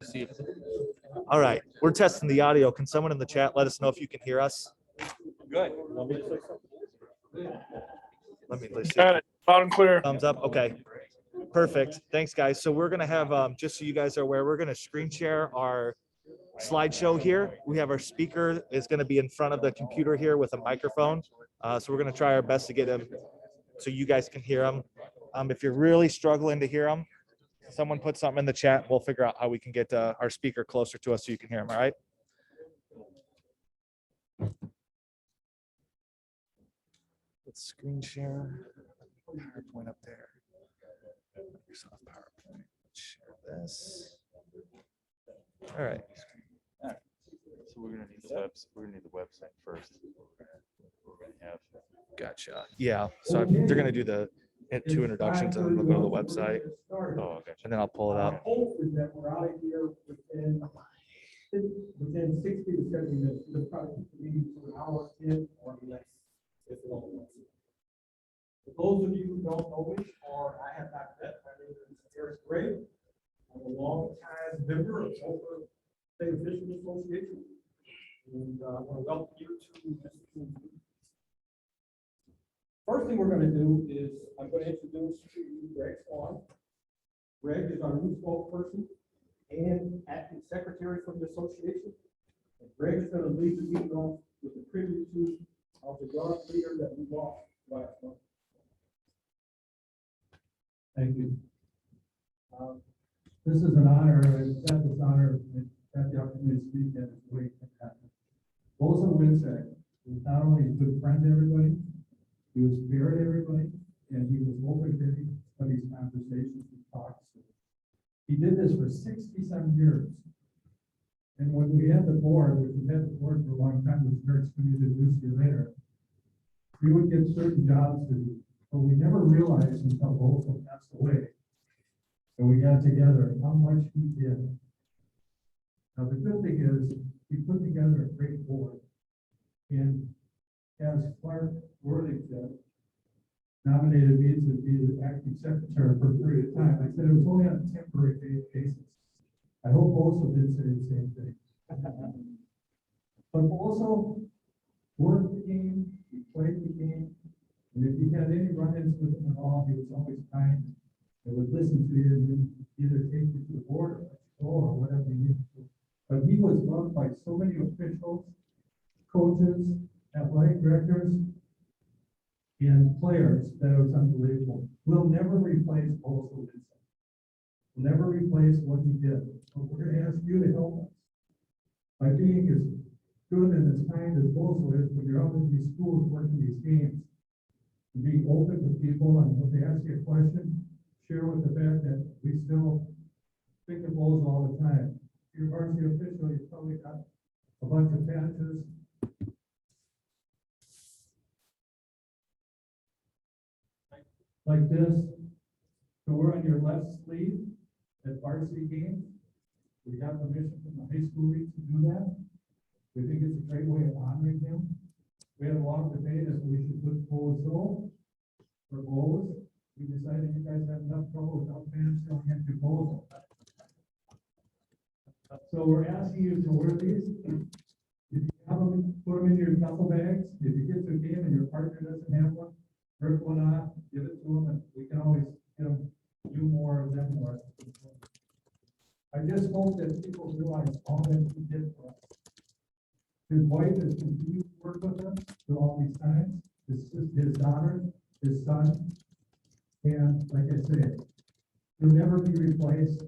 See if, all right, we're testing the audio. Can someone in the chat let us know if you can hear us? Good. Let me see. Got it. Loud and clear. Thumbs up. Okay. Perfect. Thanks, guys. So we're gonna have, just so you guys are aware, we're gonna screen share our slideshow here. We have our speaker is gonna be in front of the computer here with a microphone. So we're gonna try our best to get him so you guys can hear him. If you're really struggling to hear him, someone put something in the chat. We'll figure out how we can get our speaker closer to us so you can hear him. All right. Let's screen share. PowerPoint up there. Microsoft PowerPoint. Let's share this. All right. So we're gonna need the website first. We're gonna have. Gotcha. Yeah. So they're gonna do the two introductions and then we'll go to the website. Oh, gotcha. And then I'll pull it up. Hope is that we're out of here within 60 to 70 minutes. We'll probably be to an hour 10 or less. If it all works. For those of you who don't know me or I have not met, my name is Eric Gray. I'm a long-time member of Gopher State Officials Association. And I want to welcome you to this meeting. First thing we're going to do is I'm going to introduce to you Greg Swan. Greg is our new spokesperson and acting secretary for the association. And Greg is going to lead the meeting off with the tribute to of the young leader that we lost last month. Thank you. This is an honor. I've had this honor and had the opportunity to speak at this week. Bosa Winsack was not only a good friend to everybody, he was fair to everybody, and he was open to everybody's conversations and talks. He did this for 67 years. And when we had the board, which we had the board for a long time, which Eric's going to introduce you later, we would get certain jobs to do, but we never realized until Bosa passed away. And we got together how much he did. Now, the good thing is, he put together a great board. And as Clark Worthington nominated me to be the acting secretary for a period of time, I said it was only on a temporary basis. I hope Bosa did say the same thing. But Bosa worked the game, he played the game, and if you had any run-ins with him at all, he was always kind and would listen to you and either take you to the board or whatever you needed to. But he was loved by so many officials, coaches, athletic directors, and players that it was unbelievable. We'll never replace Bosa Winsack. We'll never replace what he did. But we're going to ask you to help us by being as good and as kind as Bosa is when you're out in these schools working these games. And being open to people, and if they ask you a question, share with the fact that we still think of Bosa all the time. If you're a varsity official, you've probably got a bunch of patches. Like this, to wear on your left sleeve at varsity games. We got permission from the high school league to do that. We think it's a great way of honoring him. We had a long debate as we should put Bozo for Boz. We decided you guys have enough trouble without fans going into Bozo. So we're asking you to wear these. If you have them, put them in your duffel bags. If you get to a game and your partner doesn't have one, rip one off, give it to them, and we can always, do more of them. More. I just hope that people realize all that he did for us. His wife has continued to work with us through all these times. His daughter, his son, and like I said, he'll never be replaced,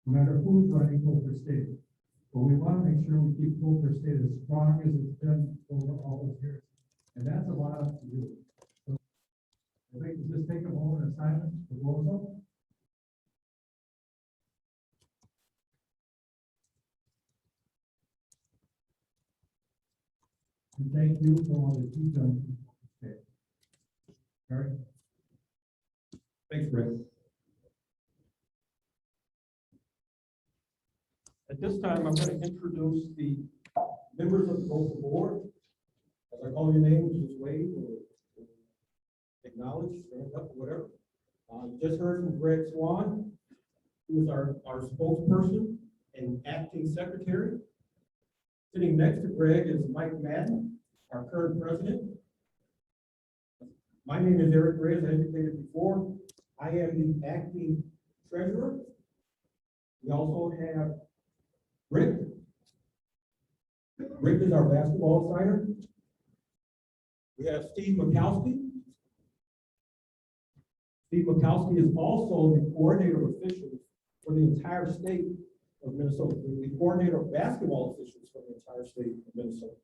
no matter who's running Gopher State. But we want to make sure we keep Gopher State as strong as it's been over all those years, and that's a lot to do. So I think we'll just take a moment of silence for Bosa. And thank you for all that you've done. Okay. All right. Thanks, Greg. At this time, I'm going to introduce the members of the Gopher board. As I call your names, just wave or acknowledge, stand up, whatever. You just heard from Greg Swan. who is our spokesperson and acting secretary. Sitting next to Greg is Mike Madden, our current president. My name is Eric Gray, as I indicated before. I am the acting treasurer. We also have Rick. Rick is our basketball signer. We have Steve Mikowski. Steve Mikowski is also the coordinator of officials for the entire state of Minnesota, the coordinator of basketball officials for the entire state of Minnesota.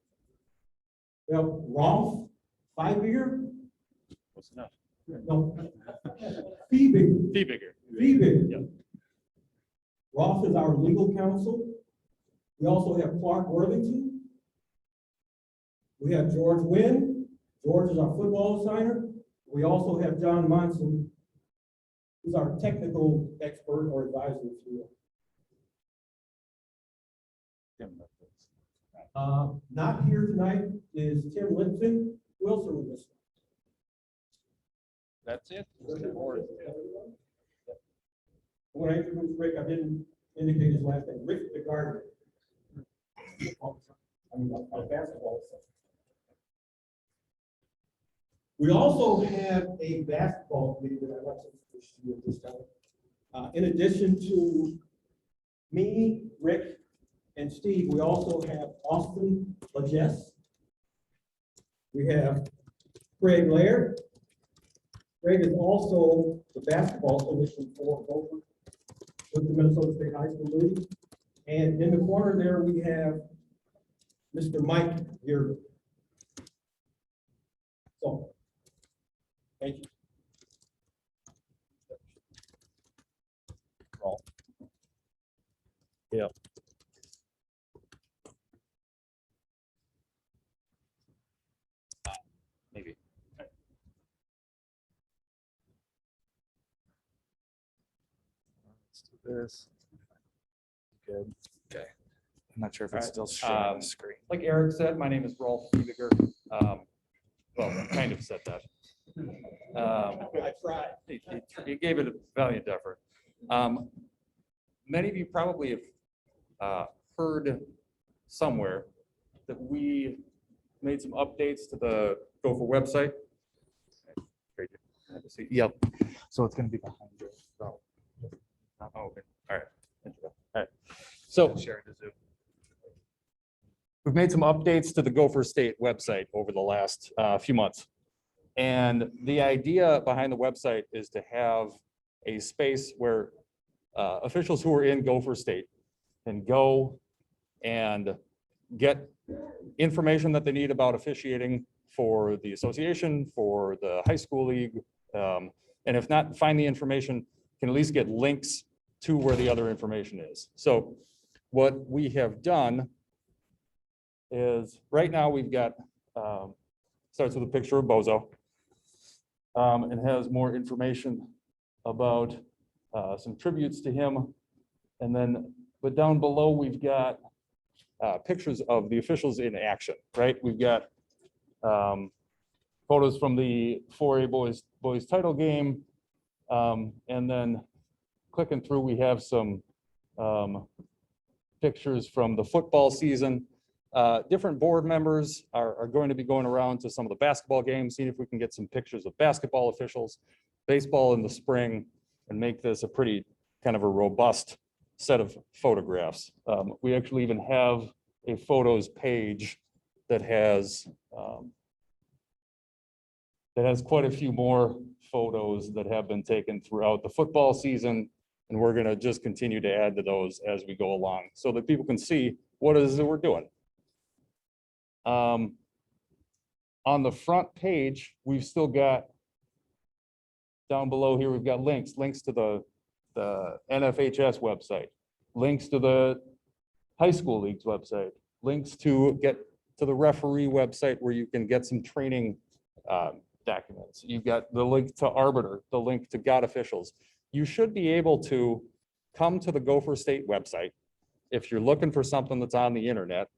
We have Rolf Feibiger. Close enough. No, Feibiger. Be bigger. Feibiger. Yep. Rolf is our legal counsel. We also have Clark Worthington. We have George Wynn. George is our football signer. We also have John Monson, who's our technical expert or advisor, if you will. Not here tonight is Tim Lipson. Who else are with us? That's it. When I introduced Rick, I didn't indicate his last name. Rick the Gardener. I mean, our basketball. We also have a basketball league that I'd like to introduce to you at this time. In addition to me, Rick, and Steve, we also have Austin Legess. We have Craig Laird. Craig is also the basketball solution for Gopher with the Minnesota State High School League. And in the corner there, we have Mr. Mike here. So, thank you. Yeah. Maybe. Let's do this. Good. Okay. I'm not sure if it's still Alright, showing on the screen. Like Eric said, my name is Rolf Feibiger. Well, kind of said that. I tried. He gave it a valiant effort. Many of you probably have heard somewhere that we made some updates to the Gopher website. Yep. So it's gonna be behind you. So. Oh, okay. All right. All right. So Sharing the Zoom. we've made some updates to the Gopher State website over the last few months. And the idea behind the website is to have a space where officials who are in Gopher State can go and get information that they need about officiating for the association, for the high school league. And if not, find the information, can at least get links to where the other information is. So what we have done is right now we've got, starts with a picture of Bozo. And has more information about some tributes to him. And then, but down below, we've got pictures of the officials in action, right? We've got photos from the 4A boys title game. And then clicking through, we have some pictures from the football season. Different board members are going to be going around to some of the basketball games, seeing if we can get some pictures of basketball officials, baseball in the spring, and make this a pretty kind of a robust set of photographs. We actually even have a photos page that has quite a few more photos that have been taken throughout the football season. And we're going to just continue to add to those as we go along so that people can see what it is that we're doing. On the front page, we've still got down below here, we've got links to the NFHS website, links to the high school league's website, links to get to the referee website where you can get some training documents. You've got the link to Arbiter, the link to God Officials. You should be able to come to the Gopher State website if you're looking for something that's on the internet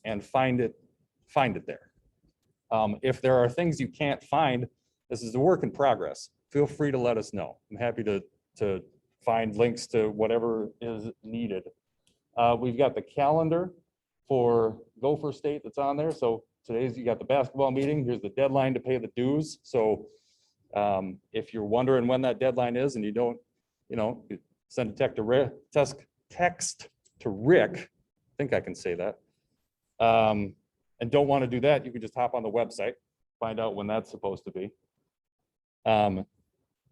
and find it there. If there are things you can't find, this is a work in progress. Feel free to let us know. I'm happy to find links to whatever is needed. We've got the calendar for Gopher State that's on there. So today's, you got the basketball meeting. Here's the deadline to pay the dues. So if you're wondering when that deadline is and you don't, you send a text to Rick, I think I can say that. And don't want to do that, you can just hop on the website, find out when that's supposed to be.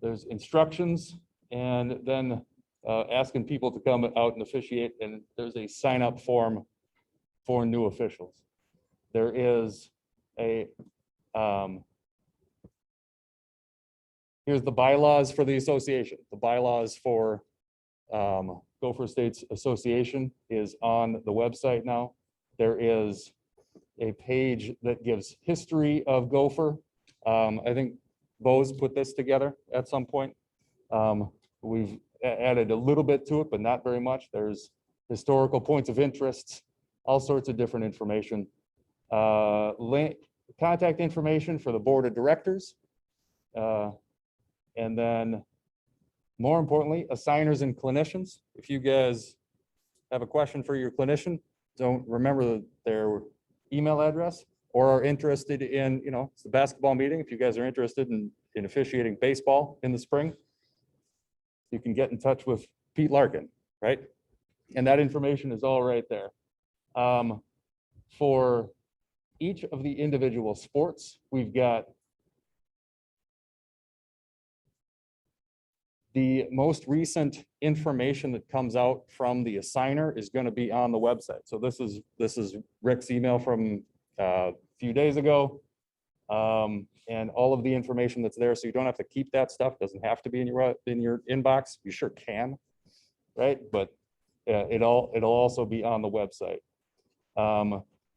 There's instructions, and then asking people to come out and officiate, and there's a sign-up form for new officials. There is a, here's the bylaws for the association. The bylaws for Gopher State's Association is on the website now. There is a page that gives history of Gopher. I think Bo's put this together at some point. We've added a little bit to it, but not very much. There's historical points of interest, all sorts of different information. Contact information for the board of directors. And then more importantly, assigners and clinicians. If you guys have a question for your clinician, don't remember their email address or are interested in, it's the basketball meeting. If you guys are interested in officiating baseball in the spring, you can get in touch with Pete Larkin, right? And that information is all right there. For each of the individual sports, we've got the most recent information that comes out from the assigner is going to be on the website. So this is Rick's email from a few days ago. And all of the information that's there, so you don't have to keep that stuff. Doesn't have to be in your inbox. You sure can, right? But it'll also be on the website.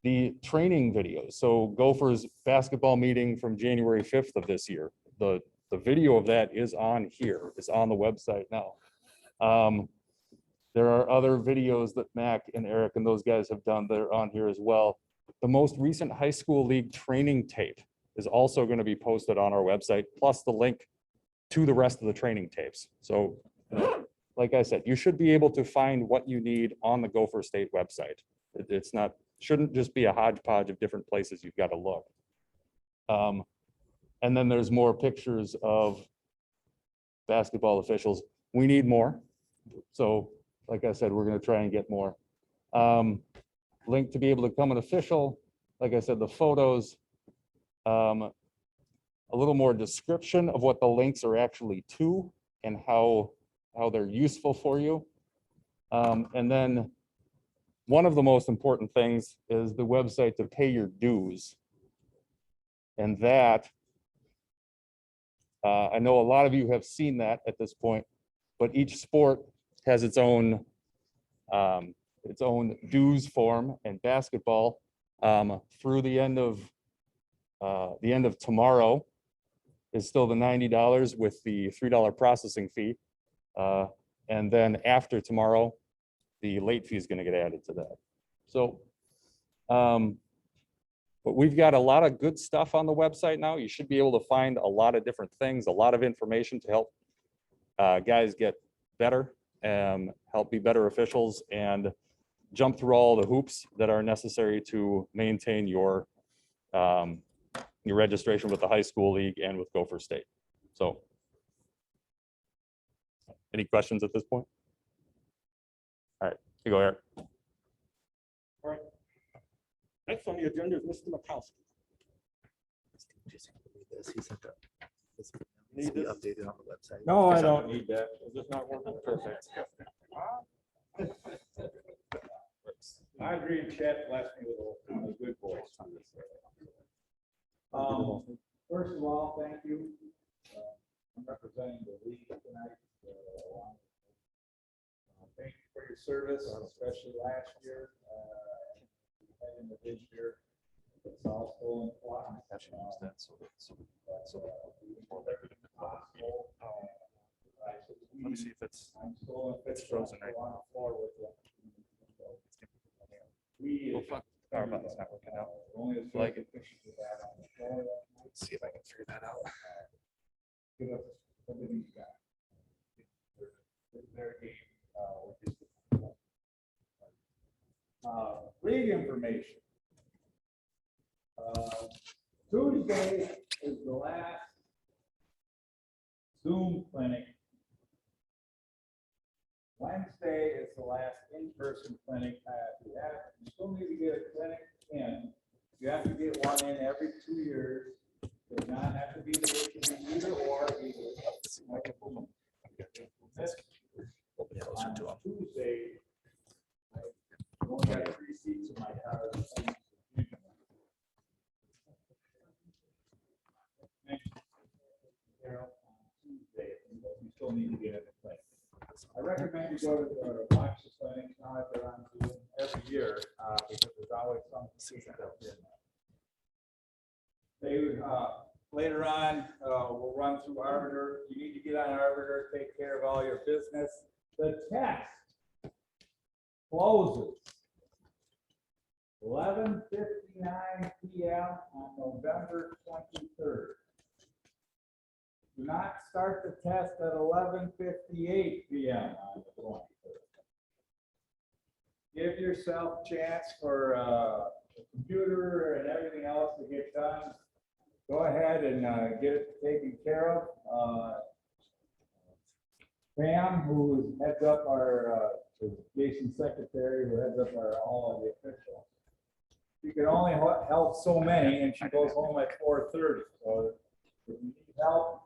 The training videos. So Gophers basketball meeting from January 5th of this year. The video of that is on here. It's on the website now. There are other videos that Mac and Eric and those guys have done that are on here as well. The most recent high school league training tape is also going to be posted on our website, plus the link to the rest of the training tapes. So like I said, you should be able to find what you need on the Gopher State website. It's not, shouldn't just be a hodgepodge of different places you've got to look. And then there's more pictures of basketball officials. We need more. So like I said, we're going to try and get more. Link to be able to become an official. Like I said, the photos, a little more description of what the links are actually to and how they're useful for you. And then one of the most important things is the website to pay your dues. And that, I know a lot of you have seen that at this point, but each sport has its own dues form, and basketball through the end of tomorrow is still the $90 with the $3 processing fee. And then after tomorrow, the late fee is going to get added to that. So, but we've got a lot of good stuff on the website now. You should be able to find a lot of different things, a lot of information to help guys get better, help be better officials, and jump through all the hoops that are necessary to maintain your registration with the high school league and with Gopher State. So, any questions at this point? All right, you go, Eric. All right. Next on the agenda is Mr. Makowski. Needs to be updated on the website. No, I don't need that. It's just not working perfect. I agree, Chet blessed me with a good voice. First of all, thank you. I'm representing the league tonight. Thank you for your service, especially last year. And this year, it's also in plot. Let me see if it's frozen right on the floor with you. We. Our button's not working out. Like it. Let's see if I can figure that out. Give us everything you got. their game, which is league information. Tuesday is the last Zoom clinic. Wednesday is the last in-person clinic. You still need to get a clinic in. You have to get one in every 2 years. Does not have to be either or either. On Tuesday, I only got 3 seats in my car. Tuesday, you still need to get in the clinic. I recommend you go to the watch the clinic now that they're on Zoom every year because there's always some season out there. Later on, we'll run through Arbiter. You need to get on Arbiter, take care of all your business. The test closes 11:59 p.m. on November 23rd. Do not start the test at 11:58 p.m. on the 23rd. Give yourself a chance for the computer and everything else to get done. Go ahead and get it taken care of. Pam, who heads up our, Jason's secretary, who heads up all of the officials. She can only help so many, and she goes home at 4:30. So if you need help,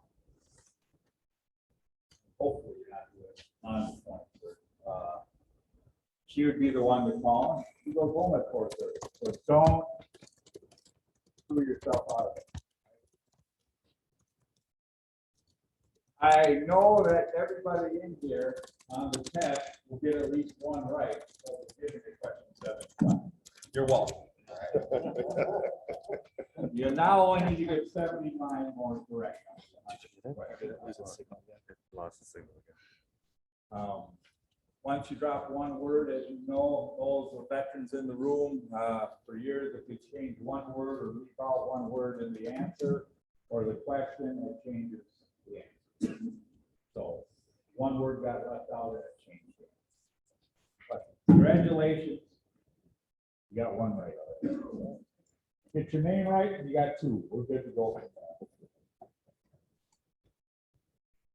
hopefully you're not doing it on the 23rd. She would be the one to call. She goes home at 4:30. So don't screw yourself out of it. I know that everybody in here on the test will get at least one right. So we're giving you question 7. You're welcome. You now only need to get 79 more correct. Once you drop one word, as you know, those are veterans in the room for years. If you change one word or leave out one word in the answer or the question, it changes the answer. So one word got left out and it changed it. But congratulations. You got one right. Get your name right, and you got 2. We're good to go.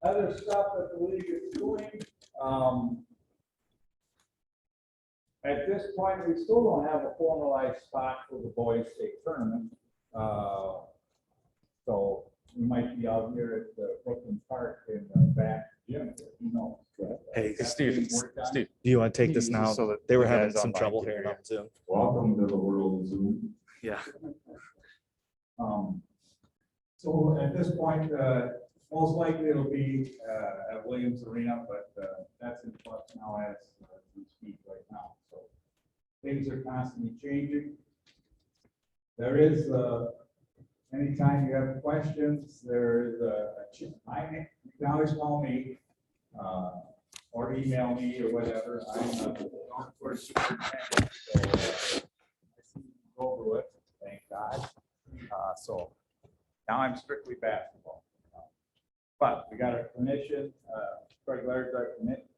Other stuff that the league is doing. At this point, we still don't have a formalized spot for the boys' state tournament. So we might be out here at the Brooklyn Park in the back gym. You know. Hey, Steve, do you want to take this now? So that They were the having guys some online trouble can hearing hear on Zoom. Welcome to the world of Zoom. Yeah. So at this point, most likely it'll be at Williams Arena, but that's in flux now as we speak right now. So things are constantly changing. There is, anytime you have questions, there is you can always call me or email me or whatever. I'm for superintendent, so I see you go over it, thank God. So now I'm strictly basketball. But we got a clinician, Craig Laird's our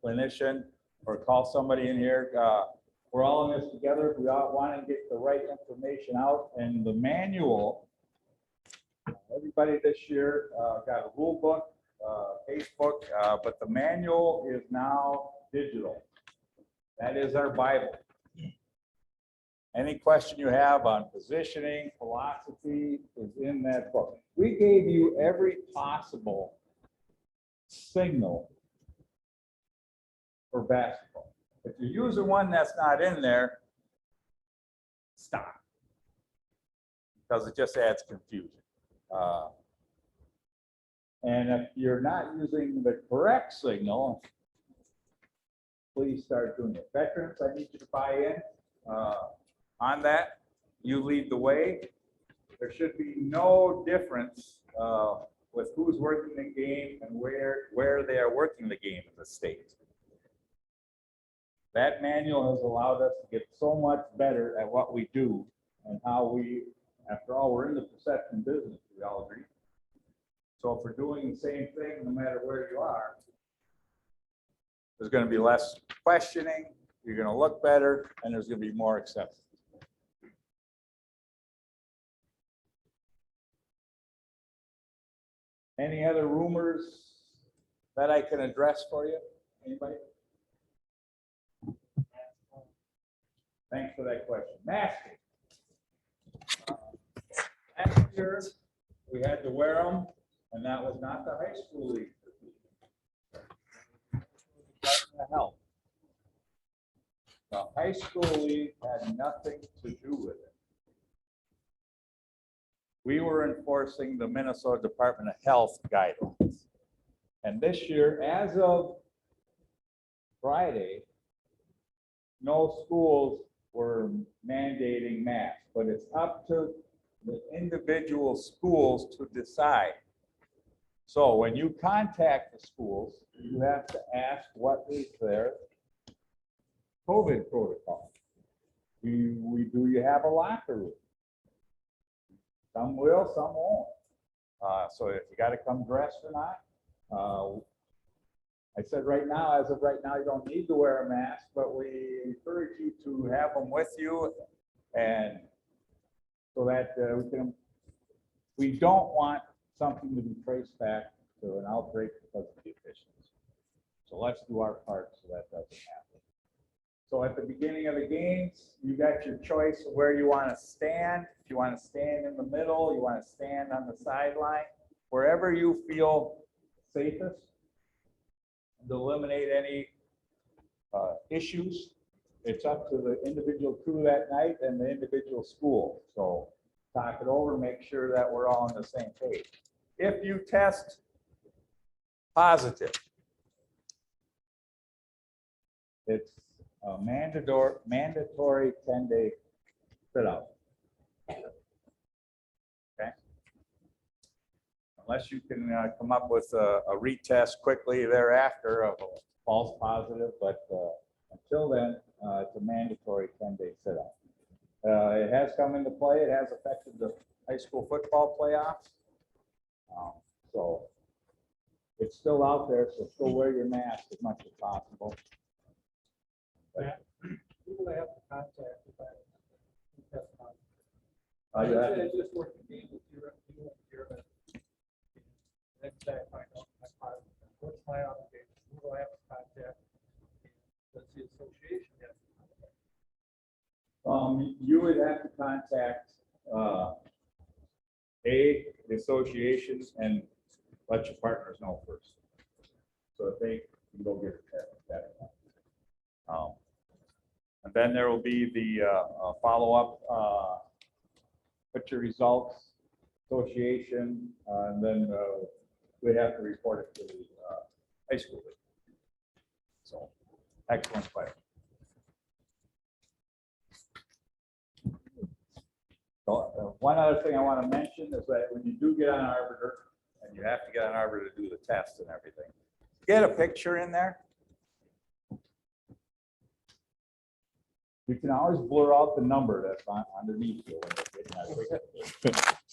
clinician, or call somebody in here. We're all in this together. We all want to get the right information out. And the manual, everybody this year got a rule book, Facebook, but the manual is now digital. That is our Bible. Any question you have on positioning, philosophy is in that book. We gave you every possible signal for basketball. If you're using one that's not in there, stop. Because it just adds confusion. And if you're not using the correct signal, please start doing it. Veterans, I need you to buy in on that. You lead the way. There should be no difference with who's working the game and where they are working the game in the state. That manual has allowed us to get so much better at what we do and how we, after all, we're in the perception business, we all agree. So if we're doing the same thing, no matter where you are, There's gonna be less questioning, you're gonna look better, and there's gonna be more acceptance. Any other rumors that I can address for you? Anybody? Thanks for that question. Masking. Last year, we had to wear them, and that was not the high school league. Department of Health. The high school league had nothing to do with it. We were enforcing the Minnesota Department of Health guidelines. And this year, as of Friday, no schools were mandating masks, but it's up to the individual schools to decide. So when you contact the schools, you have to ask what is their COVID protocol. Do you have a locker room? Some will, some won't. So if you got to come dressed or not. I said right now, as of right now, you don't need to wear a mask, but we encourage you to have them with you, and so that we don't want something to be traced back to an outbreak because of the officials. So let's do our part so that doesn't happen. So at the beginning of the games, you got your choice of where you want to stand. If you want to stand in the middle, you want to stand on the sideline, wherever you feel safest, to eliminate any issues. It's up to the individual crew that night and the individual school. So talk it over, make sure that we're all on the same page. If you test positive, it's a mandatory 10-day sit out. Okay. Unless you can come up with a retest quickly thereafter of a false positive, but until then, it's a mandatory 10-day sit out. It has come into play. It has affected the high school football playoffs. So it's still out there, so still wear your mask as much as possible. People that have to contact if that's not. Yeah. I just worked the game with you and next day I find out my part, what's my obligation, who do I have to contact? Does the association have to contact? You would have to contact the associations and let your partners know first. So if they can go get a test. And then there will be the follow-up, put your results, association, and then we have to report it to the high school league. So, excellent question. So, one other thing I want to mention is that when you do get on Arbiter, and you have to get on Arbiter to do the test and everything, get a picture in there. You can always blur out the number that's underneath you.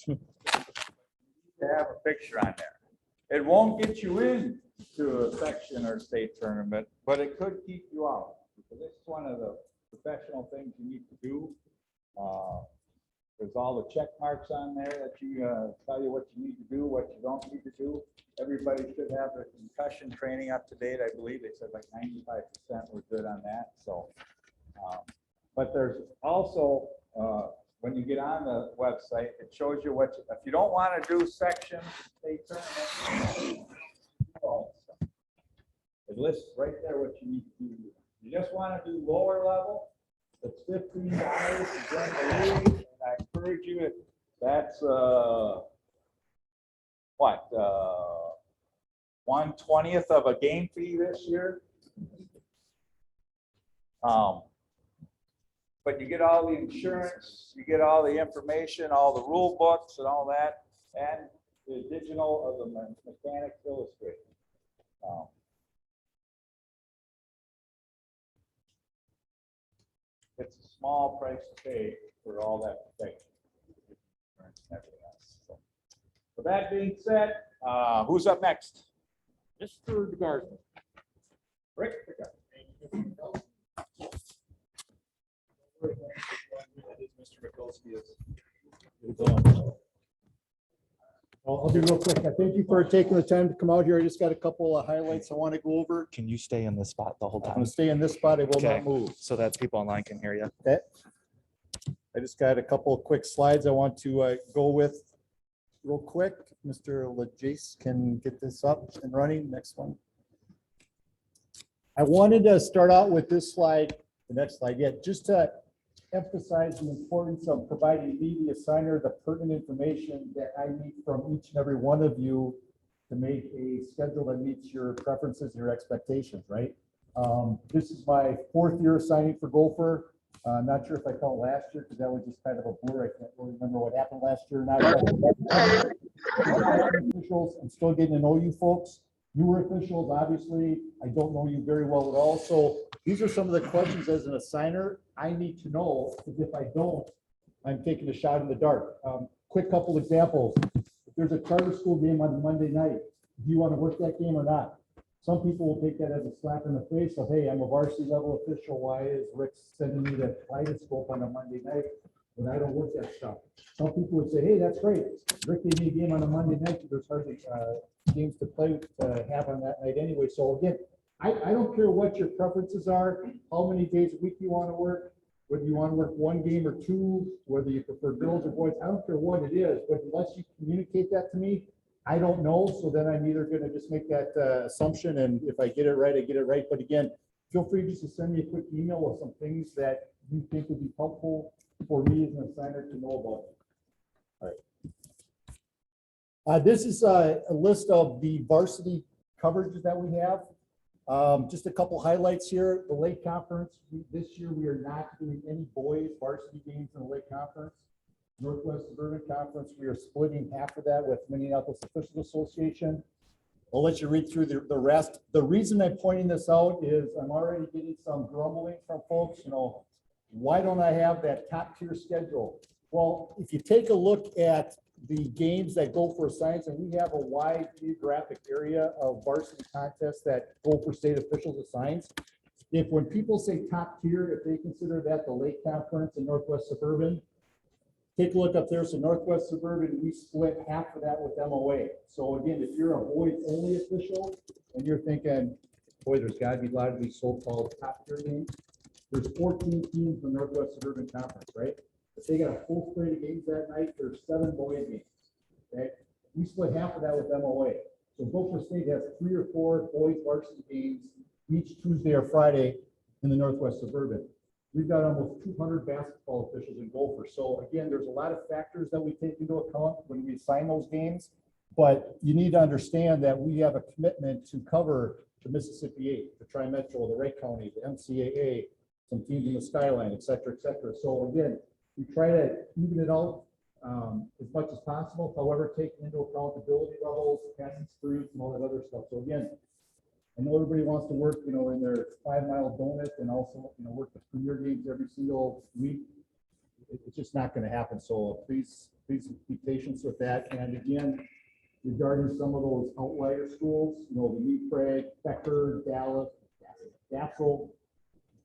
To have a picture on there. It won't get you in to a section or state tournament, but it could keep you out. Because it's one of the professional things you need to do. There's all the check marks on there that you tell you what you need to do, what you don't need to do. Everybody should have their concussion training up to date. I believe they said like 95% were good on that. So, but there's also, when you get on the website, it shows you what, if you don't want to do sections, state tournament, it lists right there what you need to do. You just want to do lower level, it's $15 to join the league, and I encourage you, if that's, what, 1/20th of a game fee this year. But you get all the insurance, you get all the information, all the rule books and all that, and the digital of the Mechanics Illustrated. It's a small price to pay for all that protection. And everything else. So, with that being said, who's up next? Mr. DeGarza. Rick, pick up. I'll be real quick. I thank you for taking the time to come out here. I just got a couple of highlights I want to go over. Can you stay in this spot the whole I'm time going to stay in this spot. I will Okay. not move. so that people online can hear you? Okay. I just got a couple of quick slides I want to go with real quick. Mr. Lejace can get this up and running. Next one. I wanted to start out with this slide, the next slide, yeah, just to emphasize the importance of providing me, the assigner, the pertinent information that I need from each and every one of you to make a schedule that meets your preferences and your expectations, right? This is my 4th year assigning for Gopher. Not sure if I called last year because that was just kind of a blur. I can't really remember what happened last year. Officials, I'm still getting to know you folks. Newer officials, obviously, I don't know you very well at all. So these are some of the questions as an assigner I need to know, because if I don't, I'm taking a shot in the dark. Quick couple examples. If there's a charter school game on Monday night, do you want to work that game or not? Some people will take that as a slap in the face of, hey, I'm a varsity level official. Why is Rick sending me to kaleidoscope on a Monday night when I don't work that stuff? Some people would say, hey, that's great. Rick gave me a game on a Monday night. There's hardly games to play to have on that night anyway. So again, I don't care what your preferences are, how many days a week you want to work, whether you want to work 1 game or 2, whether you prefer girls or boys. I don't care what it is, but unless you communicate that to me, I don't know. So then I'm either going to just make that assumption, and if I get it right, I get it right. But again, feel free just to send me a quick email with some things that you think would be helpful for me as an assigner to know about. All right. This is a list of the varsity coverages that we have. Just a couple highlights here. The Lake Conference, this year we are not doing any boys varsity games in the Lake Conference. Northwest Suburban Conference, we are splitting half of that with Minneapolis Officials Association. I'll let you read through the rest. The reason I'm pointing this out is I'm already getting some grumbling from folks, why don't I have that top tier schedule? Well, if you take a look at the games that Gopher assigns, and we have a wide geographic area of varsity contests that Gopher State Officials assigns. When people say top tier, if they consider that the Lake Conference and Northwest Suburban, take a look up there. So Northwest Suburban, we split half of that with MOA. So again, if you're a boys only official and you're thinking, boy, there's got to be a lot of these so-called top tier games. There's 14 teams in the Northwest Suburban Conference, right? If they got a full slate of games that night, there's 7 boys games. Okay, we split half of that with MOA. So Gopher State has 3 or 4 boys varsity games each Tuesday or Friday in the Northwest Suburban. We've got almost 200 basketball officials in Gopher. So again, there's a lot of factors that we take into account when we assign those games, but you need to understand that we have a commitment to cover the Mississippi 8, the Tri-Metro, the Wright County, the MCAA, some teams in the Skyline, et cetera, et cetera. So again, we try to even it out as much as possible, however, taking into accountability levels, attendance streets, and all that other stuff. So again, I know everybody wants to work, in their 5-mile donut and also, work the premier games every single week. It's just not going to happen. So please be patient with that. And again, regarding some of those outlier schools, the New Prague, Becker, Dallas, Dassel,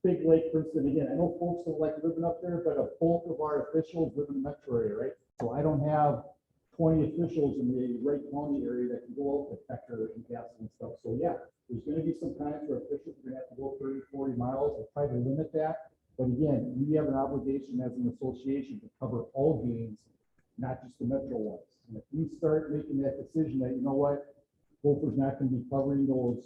Big Lake, Princeton. Again, I know folks don't like living up there, but a bulk of our officials live in the metro area, right? So I don't have 20 officials in the Wright County area that can go out to Becker and Dassel and stuff. So yeah, there's going to be some times where officials are going to have to go 30, 40 miles. We'll try to limit that. But again, we have an obligation as an association to cover all games, not just the metro ones. And if we start making that decision that, Gopher's not going to be covering those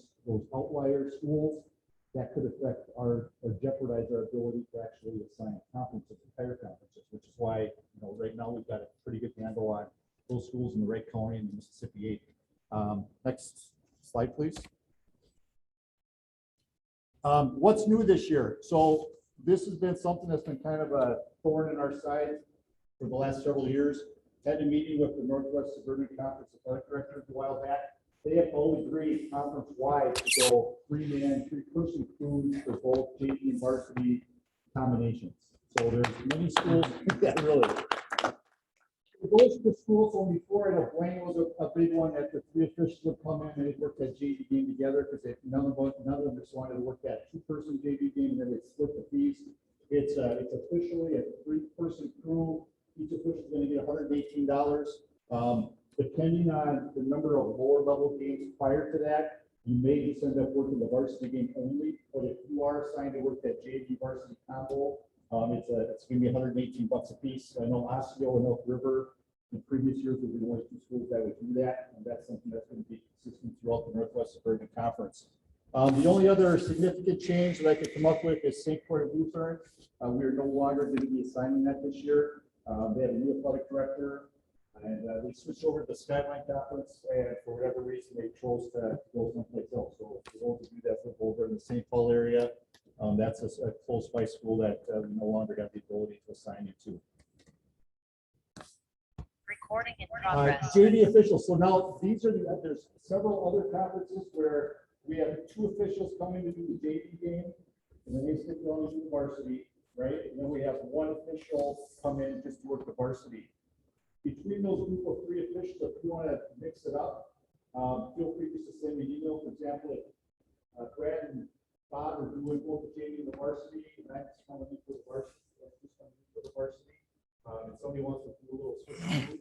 outlier schools, that could affect or jeopardize our ability to actually assign conferences, entire conferences, which is why, right now we've got a pretty good handle on those schools in the Wright County and the Mississippi 8. Next slide, please. What's new this year? So this has been something that's been kind of a thorn in our side for the last several years. Had a meeting with the Northwest Suburban Conference Athletic Directors a while back. They have all agreed conference-wide to go 3-man, 3-person crews for both JV and varsity combinations. So there's many schools that really. It goes to school, so before, and Blaine was a big one, that the three officials would come in and they worked that JV game together, because none of them just wanted to work that two-person JV game, and then they split the fees. It's officially a three-person crew. Each official is gonna get $118. Depending on the number of lower level games prior to that, you may just end up working the varsity game only, but if you are assigned to work that JV varsity combo, it's gonna be $118 a piece. I know Osseo and Elk River in previous years would be one of two schools that would do that, and that's something that's going to be consistent throughout the Northwest Suburban Conference. The only other significant change that I could come up with is St. Croix Lutheran. We are no longer going to be assigning that this year. They have a new athletic director, and they switched over to the Skyline Conference, and for whatever reason, they chose to go someplace else. So for those of you that live over in the St. Paul area, that's a close by school that we no longer have the ability to assign you to. Recording in progress. JV officials. So now these are there's several other conferences where we have two officials coming to do the JV game, and then they stick on to the varsity, right? And then we have one official come in just to work the varsity. Between those group of three officials, if you want to mix it up, feel free just to send me an email. For example, if Brad and Bob are doing both the JV and the varsity, and I just want to meet for the varsity, and somebody wants to do a little switch,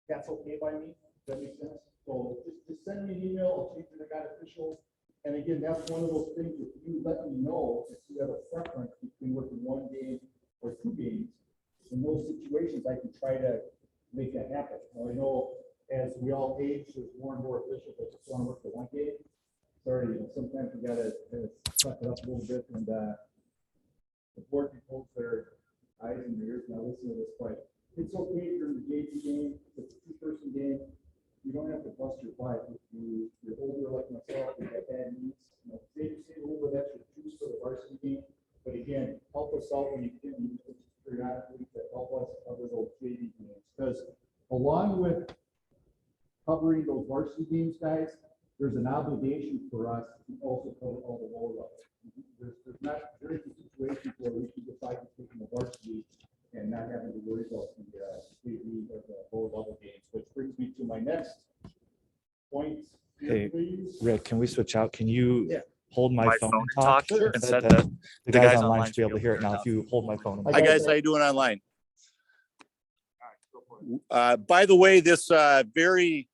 that's okay by me. Does that make sense? So just send me an email. I'll change it to that official. And again, that's one of those things. If you let me know if you have a preference between working one game or two games, in those situations, I can try to make that happen. Now, I know as we all age, there's more and more officials that just want to work the one game. Sorry, sometimes we gotta suck it up a little bit, and the board can hold their eyes and ears now listen to this, but it's okay during the JV game. It's a two-person game. You don't have to bust your butt if you're older like myself and have bad knees. Save a little bit extra juice for the varsity game, but again, help us out when you can. Periodically to help us cover those JV games, because along with covering those varsity games, guys, there's an obligation for us to also cover all the lower levels. There's not very few situations where we can decide to take the varsity and not having to worry about the JV or the lower level games, which brings me to my next point. Hey, please. Rick, can we switch out? Can you Yeah. hold my phone and talk? Sure. And set the guys online should be able to hear it now. If you hold my phone. Hi guys, how you doing online? By the way, this very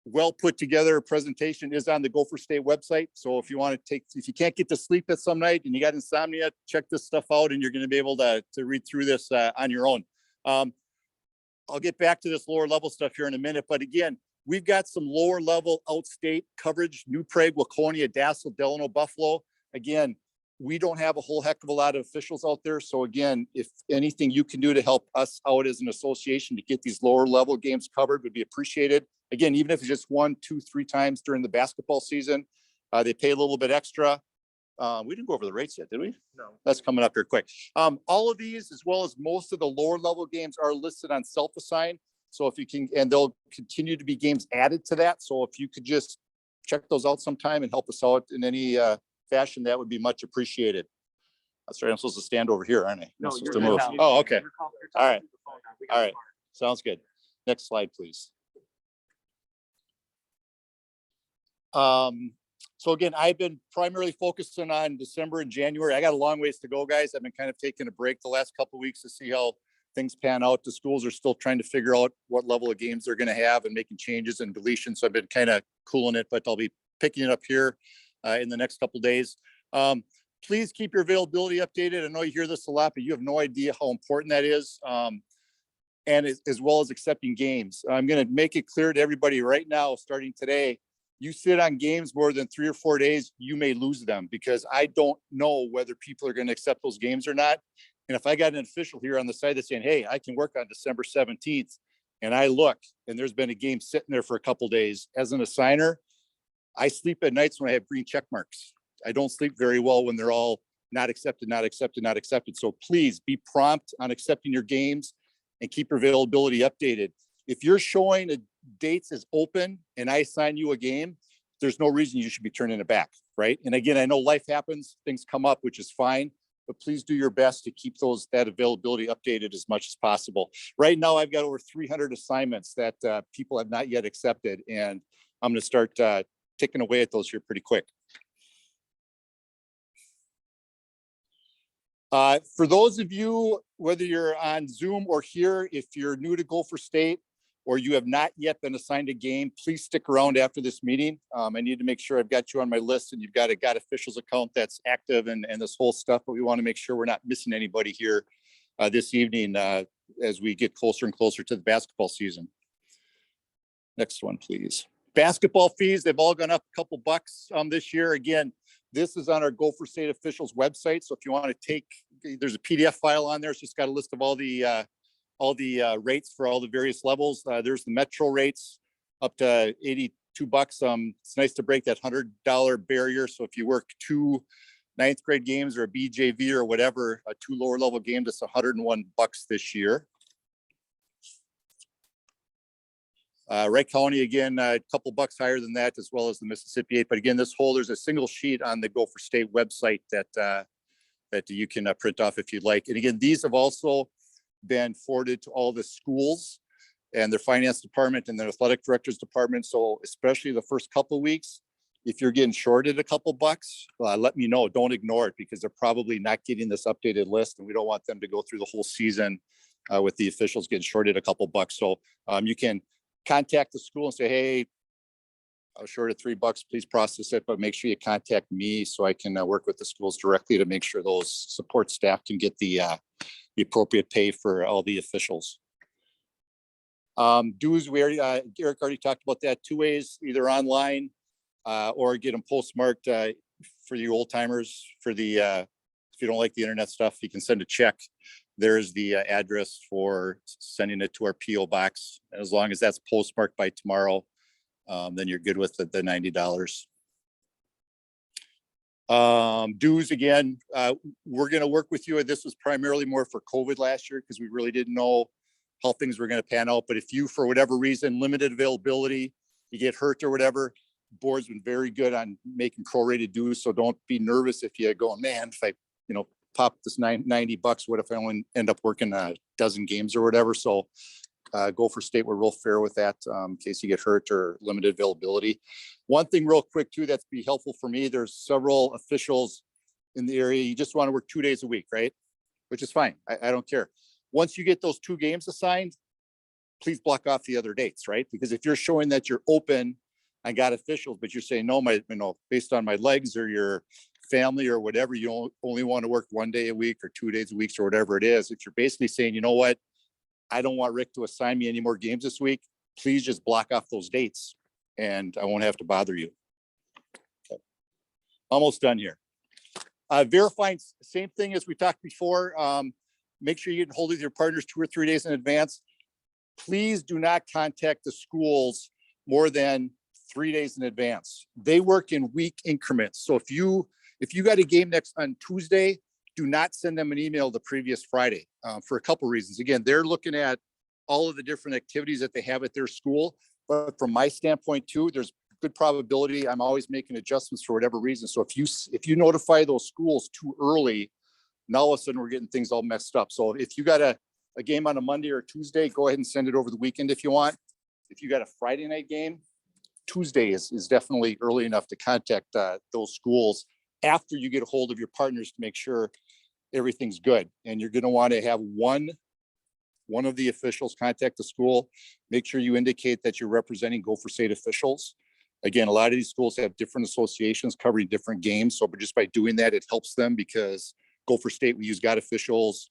well put together presentation is on the Gopher State website. So if you want to if you can't get to sleep at some night and you got insomnia, check this stuff out and you're going to be able to read through this on your own. I'll get back to this lower level stuff here in a minute, but again, we've got some lower level outstate coverage, New Prague, Waconia, Dassel, Delano, Buffalo. Again, we don't have a whole heck of a lot of officials out there. So again, if anything you can do to help us out as an association to get these lower level games covered would be appreciated. Again, even if it's just 1, 2, 3 times during the basketball season, they pay a little bit extra. We didn't go over the rates yet, did we? No. That's coming up here quick. All of these, as well as most of the lower level games, are listed on self-assign. So if you can, and there'll continue to be games added to that. So if you could just check those out sometime and help us out in any fashion, that would be much appreciated. That's right. I'm supposed to stand over here, aren't I? No, I'm supposed you're to good move. now. Oh, okay. All right. All All right. Sounds good. Next slide, please. So again, I've been primarily focusing on December and January. I got a long ways to go, guys. I've been kind of taking a break the last couple of weeks to see how things pan out. The schools are still trying to figure out what level of games they're going to have and making changes and deletions. So I've been kind of cooling it, but I'll be picking it up here in the next couple of days. Please keep your availability updated. I know you hear this a lot, but you have no idea how important that is. And as well as accepting games. I'm going to make it clear to everybody right now, starting today, you sit on games more than 3 or 4 days, you may lose them, because I don't know whether people are going to accept those games or not. And if I got an official here on the side that's saying, hey, I can work on December 17th, and I look, and there's been a game sitting there for a couple of days, as an assigner, I sleep at nights when I have green check marks. I don't sleep very well when they're all not accepted, not accepted, not accepted. So please be prompt on accepting your games and keep your availability updated. If you're showing the dates as open and I assign you a game, there's no reason you should be turning it back, right? And again, I know life happens, things come up, which is fine, but please do your best to keep that availability updated as much as possible. Right now, I've got over 300 assignments that people have not yet accepted, and I'm going to start ticking away at those here pretty quick. For those of you, whether you're on Zoom or here, if you're new to Gopher State or you have not yet been assigned a game, please stick around after this meeting. I need to make sure I've got you on my list and you've got a GOT Officials account that's active and this whole stuff, but we want to make sure we're not missing anybody here this evening as we get closer and closer to the basketball season. Next one, please. Basketball fees, they've all gone up a couple bucks this year. Again, this is on our Gopher State Officials website. So if you want to take, there's a PDF file on there. It's just got a list of all the rates for all the various levels. There's the Metro rates up to $82. It's nice to break that $100 barrier. So if you work 2 ninth grade games or a BJV or whatever, 2 lower level games, it's $101 this year. Wright County, again, a couple bucks higher than that, as well as the Mississippi 8. But again, there's a single sheet on the Gopher State website that you can print off if you'd like. And again, these have also been forwarded to all the schools and their finance department and their athletic directors department. So especially the first couple of weeks, if you're getting shorted a couple bucks, let me know. Don't ignore it because they're probably not getting this updated list, and we don't want them to go through the whole season with the officials getting shorted a couple bucks. So you can contact the school and say, hey, I was short of $3, please process it, but make sure you contact me so I can work with the schools directly to make sure those support staff can get the appropriate pay for all the officials. Dues, Eric already talked about that. 2 ways, either online or get them postmarked for you old timers. For the if you don't like the internet stuff, you can send a check. There's the address for sending it to our PO box. As long as that's postmarked by tomorrow, then you're good with the $90. Dues, again, we're going to work with you. This was primarily more for COVID last year because we really didn't know how things were going to pan out. But if you, for whatever reason, limited availability, you get hurt or whatever, board's been very good on making prorated dues. So don't be nervous if you go, man, if I, pop this $90, what if I only end up working a dozen games or whatever? So Gopher State, we're real fair with that in case you get hurt or limited availability. One thing real quick too, that's be helpful for me. There's several officials in the area. You just want to work 2 days a week, right? Which is fine. I don't care. Once you get those 2 games assigned, please block off the other dates, right? Because if you're showing that you're open, I got officials, but you're saying, no, based on my legs or your family or whatever, you only want to work 1 day a week or 2 days a week or whatever it is. If you're basically saying, you know what, I don't want Rick to assign me any more games this week, please just block off those dates and I won't have to bother you. Okay. Almost done here. Verifying, same thing as we talked before. Make sure you get hold of your partners 2 or 3 days in advance. Please do not contact the schools more than 3 days in advance. They work in week increments. So if you got a game next on Tuesday, do not send them an email the previous Friday for a couple reasons. Again, they're looking at all of the different activities that they have at their school. But from my standpoint too, there's good probability I'm always making adjustments for whatever reason. So if you notify those schools too early, now all of a sudden we're getting things all messed up. So if you got a game on a Monday or Tuesday, go ahead and send it over the weekend if you want. If you got a Friday night game, Tuesday is definitely early enough to contact those schools after you get a hold of your partners to make sure everything's good. And you're going to want to have one of the officials contact the school. Make sure you indicate that you're representing Gopher State officials. Again, a lot of these schools have different associations covering different games. So but just by doing that, it helps them because Gopher State, we use GOT Officials,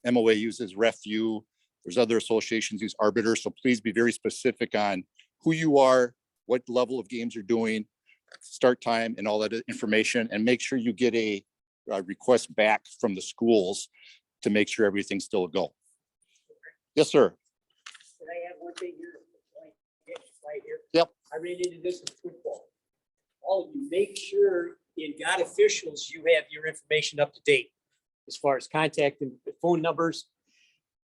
MOA uses RefU. There's other associations use Arbiter. So please be very specific on who you are, what level of games you're doing, start time, and all that information, and make sure you get a request back from the schools to make sure everything's still a go. Yes, sir. Can I have one thing here? Right here. Yep. I ran into this in football. All of you, make sure in GOT Officials, you have your information up to date as far as contact and phone numbers.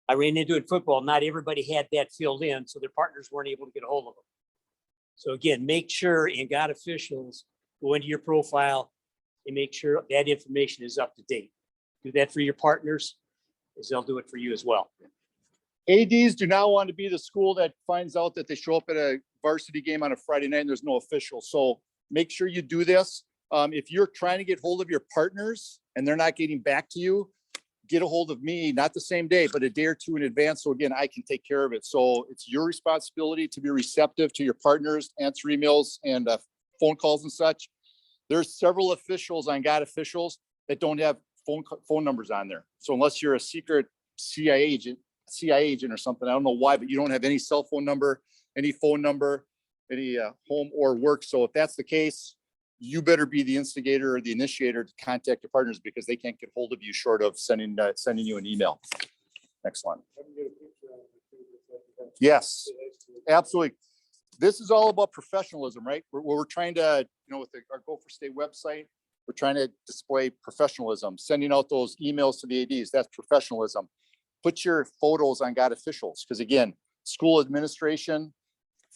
I ran into it in football. Not everybody had that filled in, so their partners weren't able to get a hold of them. So again, make sure in GOT Officials, go into your profile and make sure that information is up to date. do that for your partners, as they'll do it for you as well. ADs do not want to be the school that finds out that they show up at a varsity game on a Friday night and there's no official. So make sure you do this. If you're trying to get hold of your partners and they're not getting back to you, get a hold of me, not the same day, but a day or two in advance. So again, I can take care of it. So it's your responsibility to be receptive to your partners, answer emails and phone calls and such. There's several officials on God Officials that don't have phone numbers on there. So unless you're a secret CIA agent or something, I don't know why, but you don't have any cell phone number, any phone number, any home or work. So if that's the case, you better be the instigator or the initiator to contact your partners because they can't get hold of you short of sending you an email. Next one. Yes, absolutely. This is all about professionalism, right? We're trying to, with our Gopher State website, we're trying to display professionalism, sending out those emails to the ADs. That's professionalism. Put your photos on God Officials. Because again, school administration,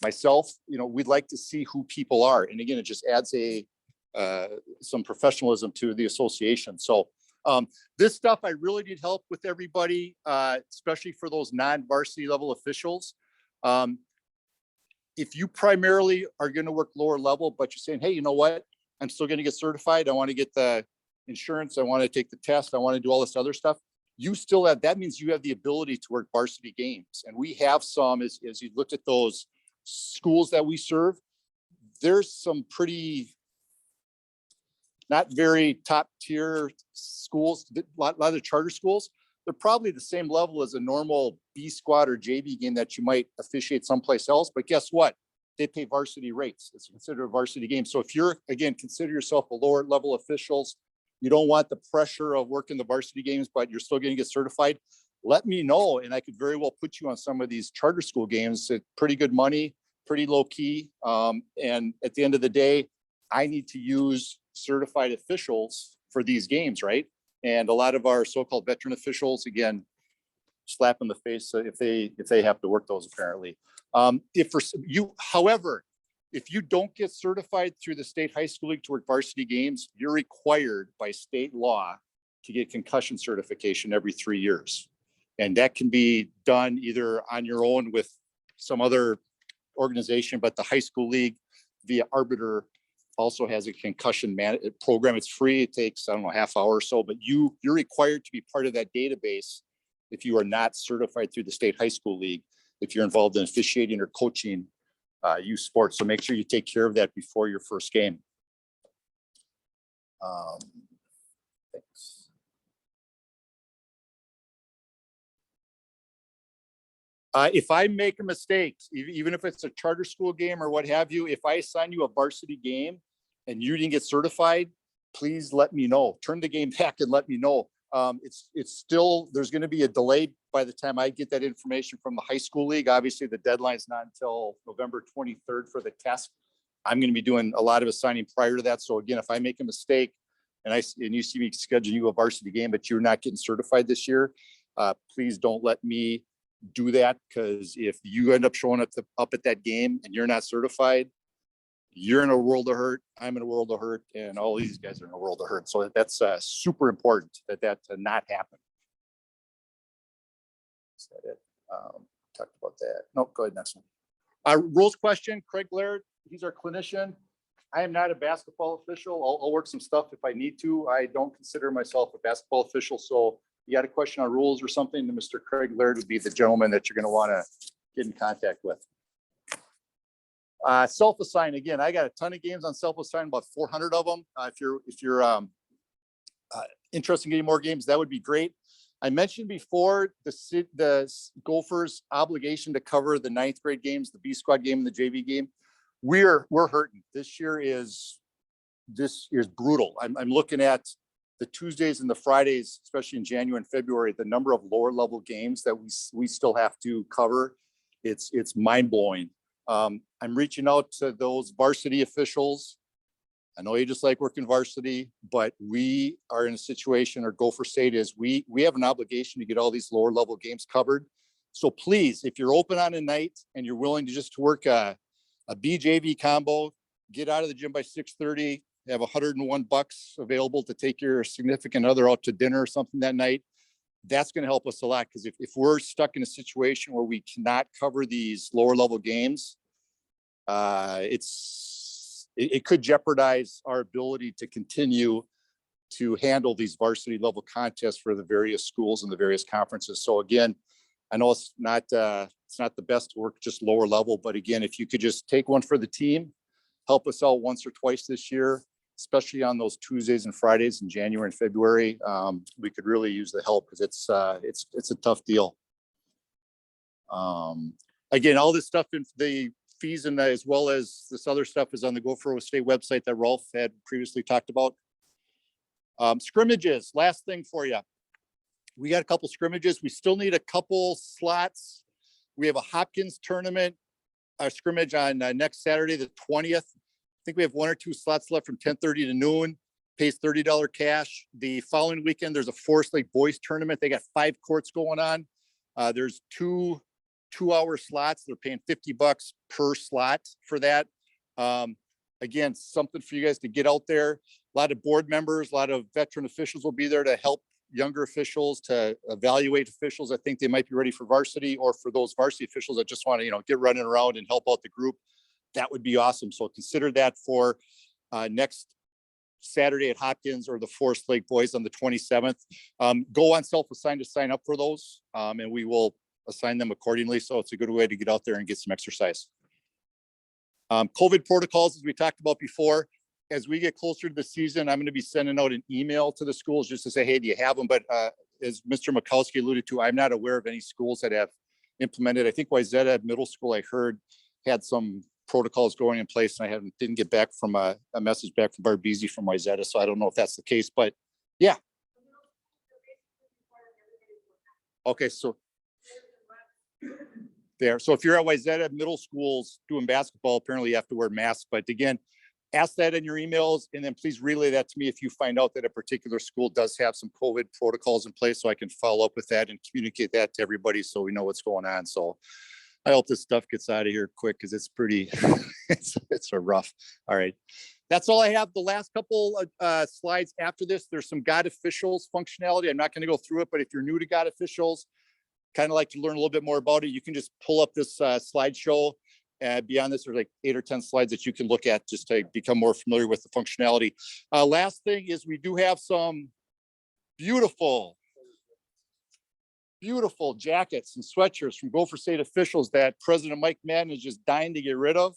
myself, we'd like to see who people are. And again, it just adds some professionalism to the association. So this stuff, I really need help with everybody, especially for those non-varsity level officials. If you primarily are going to work lower level, but you're saying, hey, you know what? I'm still going to get certified. I want to get the insurance. I want to take the test. I want to do all this other stuff. You still have, that means you have the ability to work varsity games. And we have some, as you looked at those schools that we serve, there's some pretty not very top tier schools, a lot of the charter schools. They're probably the same level as a normal B squad or JV game that you might officiate someplace else. But guess what? They pay varsity rates. It's considered a varsity game. So if you're, again, consider yourself a lower level officials, you don't want the pressure of working the varsity games, but you're still going to get certified, let me know. And I could very well put you on some of these charter school games at pretty good money, pretty low key. And at the end of the day, I need to use certified officials for these games, right? And a lot of our so-called veteran officials, again, slap in the face if they have to work those apparently. However, if you don't get certified through the state high school league to work varsity games, you're required by state law to get concussion certification every 3 years. And that can be done either on your own with some other organization, but the high school league via Arbiter also has a concussion program. It's free. It takes, I don't know, half hour or so, but you're required to be part of that database if you are not certified through the state high school league, if you're involved in officiating or coaching youth sports. So make sure you take care of that before your first game. Thanks. If I make a mistake, even if it's a charter school game or what have you, if I assign you a varsity game and you didn't get certified, please let me know. Turn the game back and let me know. It's still, there's going to be a delay by the time I get that information from the high school league. Obviously, the deadline's not until November 23rd for the test. I'm going to be doing a lot of assigning prior to that. So again, if I make a mistake and you see me scheduling you a varsity game, but you're not getting certified this year, please don't let me do that, because if you end up showing up at that game and you're not certified, you're in a world of hurt. I'm in a world of hurt, and all these guys are in a world of hurt. So that's super important that to not happen. Is that it? Talked about that. No, go ahead. Next one. Rules question. Craig Laird. He's our clinician. I am not a basketball official. I'll work some stuff if I need to. I don't consider myself a basketball official. So you got a question on rules or something, then Mr. Craig Laird would be the gentleman that you're going to want to get in contact with. Self-assign, again, I got a ton of games on self-assign, about 400 of them. If you're interested in getting more games, that would be great. I mentioned before the Gophers' obligation to cover the 9th grade games, the B squad game and the JV game. We're hurting. This year is brutal. I'm looking at the Tuesdays and the Fridays, especially in January and February, the number of lower level games that we still have to cover. It's mind blowing. I'm reaching out to those varsity officials. I know you just like working varsity, but we are in a situation, or Gopher State is, we have an obligation to get all these lower level games covered. So please, if you're open on a night and you're willing to just work a BJV combo, get out of the gym by 6:30, have $101 available to take your significant other out to dinner or something that night. That's going to help us a lot, because if we're stuck in a situation where we cannot cover these lower level games, it could jeopardize our ability to continue to handle these varsity level contests for the various schools and the various conferences. So again, I know it's not the best to work just lower level, but again, if you could just take one for the team, help us out once or twice this year, especially on those Tuesdays and Fridays in January and February, we could really use the help, because it's a tough deal. Again, all this stuff in the fees and as well as this other stuff is on the Gopher State website that Rolf had previously talked about. Scrimmages, last thing for you. We got a couple scrimmages. We still need a couple slots. We have a Hopkins tournament, a scrimmage on next Saturday, the 20th. I think we have 1 or 2 slots left from 10:30 to noon. Pays $30 cash. The following weekend, there's a Forest Lake boys tournament. They got 5 courts going on. There's 2 2-hour slots. They're paying $50 per slot for that. Again, something for you guys to get out there. A lot of board members, a lot of veteran officials will be there to help younger officials, to evaluate officials. I think they might be ready for varsity, or for those varsity officials that just want to, get running around and help out the group. That would be awesome. So consider that for next Saturday at Hopkins, or the Forest Lake boys on the 27th. Go on self-assign to sign up for those, and we will assign them accordingly. So it's a good way to get out there and get some exercise. COVID protocols, as we talked about before, as we get closer to the season, I'm going to be sending out an email to the schools just to say, hey, do you have them? But as Mr. Mikowski alluded to, I'm not aware of any schools that have implemented. I think Wayzata Middle School, I heard, had some protocols going in place, and I didn't get back from a message back from Barbizzi from Wayzata, so I don't know if that's the case, but yeah. Okay, so there. So if you're at Wayzata Middle Schools doing basketball, apparently you have to wear masks. But again, ask that in your emails, and then please relay that to me if you find out that a particular school does have some COVID protocols in place, so I can follow up with that and communicate that to everybody so we know what's going on. So I hope this stuff gets out of here quick, because it's pretty, it's a rough. All right. That's all I have. The last couple slides after this, there's some God Officials functionality. I'm not going to go through it, but if you're new to God Officials, kind of like to learn a little bit more about it, you can just pull up this slideshow. Beyond this, there's like 8 or 10 slides that you can look at just to become more familiar with the functionality. Last thing is we do have some beautiful jackets and sweatshirts from Gopher State Officials that President Mike Madden is just dying to get rid of.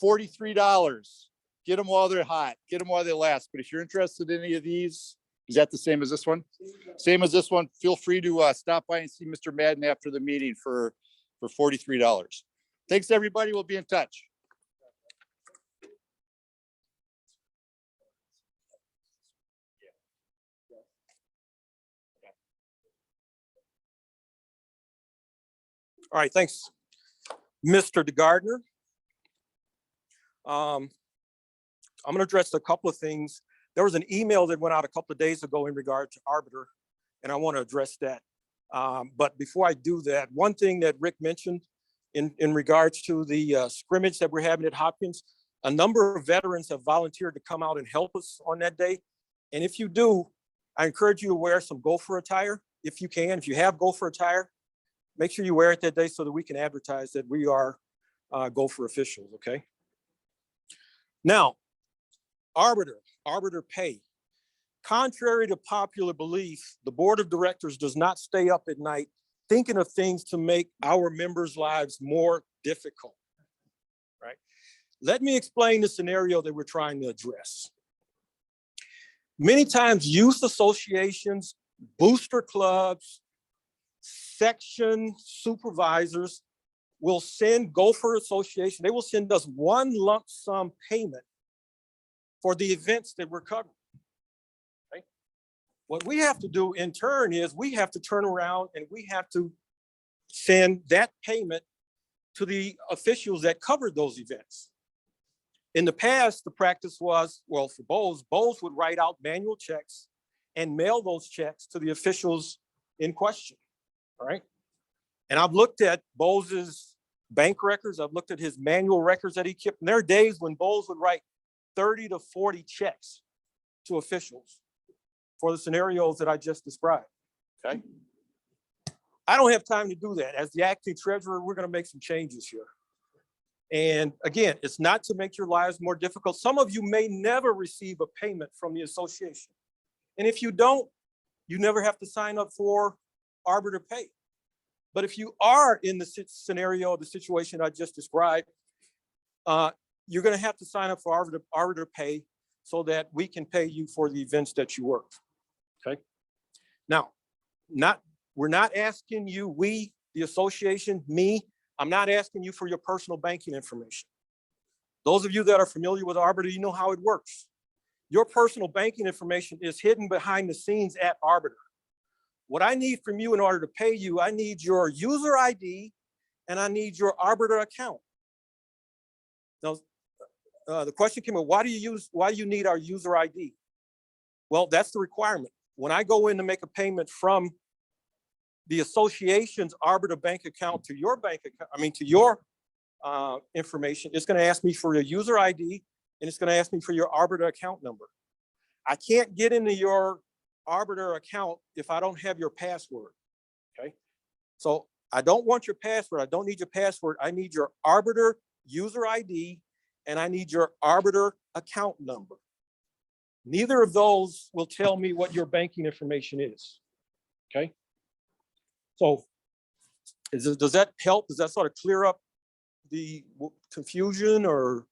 $43. Get them while they're hot. Get them while they last. But if you're interested in any of these, is that the same as this one? Same as this one. Feel free to stop by and see Mr. Madden after the meeting for $43. Thanks, everybody. We'll be in touch. All right, thanks, Mr. DeGardner. I'm going to address a couple of things. There was an email that went out a couple of days ago in regard to Arbiter, and I want to address that. But before I do that, one thing that Rick mentioned in regards to the scrimmage that we're having at Hopkins, a number of veterans have volunteered to come out and help us on that day. And if you do, I encourage you to wear some Gopher attire if you can. If you have Gopher attire, make sure you wear it that day so that we can advertise that we are Gopher officials, okay? Now, Arbiter pay. Contrary to popular belief, the board of directors does not stay up at night thinking of things to make our members' lives more difficult, right? Let me explain the scenario that we're trying to address. Many times youth associations, booster clubs, section supervisors will send Gopher Association, they will send us one lump sum payment for the events that we're covering. Right? What we have to do in turn is we have to turn around and we have to send that payment to the officials that covered those events. In the past, the practice was, well, for Bowles would write out manual checks and mail those checks to the officials in question. All right. And I've looked at Bowles's bank records. I've looked at his manual records that he kept. And there are days when Bowles would write 30 to 40 checks to officials for the scenarios that I just described, okay? I don't have time to do that. As the acting treasurer, we're gonna make some changes here. And again, it's not to make your lives more difficult. Some of you may never receive a payment from the association. And if you don't, you never have to sign up for arbiter pay. But if you are in the scenario, the situation I just described, you're gonna have to sign up for arbiter pay so that we can pay you for the events that you work, okay? Now, we're not asking you, we, the association, me, I'm not asking you for your personal banking information. Those of you that are familiar with Arbiter, you know how it works. Your personal banking information is hidden behind the scenes at Arbiter. What I need from you in order to pay you, I need your user ID and I need your Arbiter account. Now, the question came up, why do you need our user ID? Well, that's the requirement. When I go in to make a payment from the association's Arbiter bank account to your bank account, to your information, it's gonna ask me for your user ID and it's gonna ask me for your Arbiter account number. I can't get into your Arbiter account if I don't have your password, okay? So I don't want your password, I don't need your password, I need your Arbiter user ID and I need your Arbiter account number. Neither of those will tell me what your banking information is, okay? So does that help? Does that sort of clear up the confusion? Or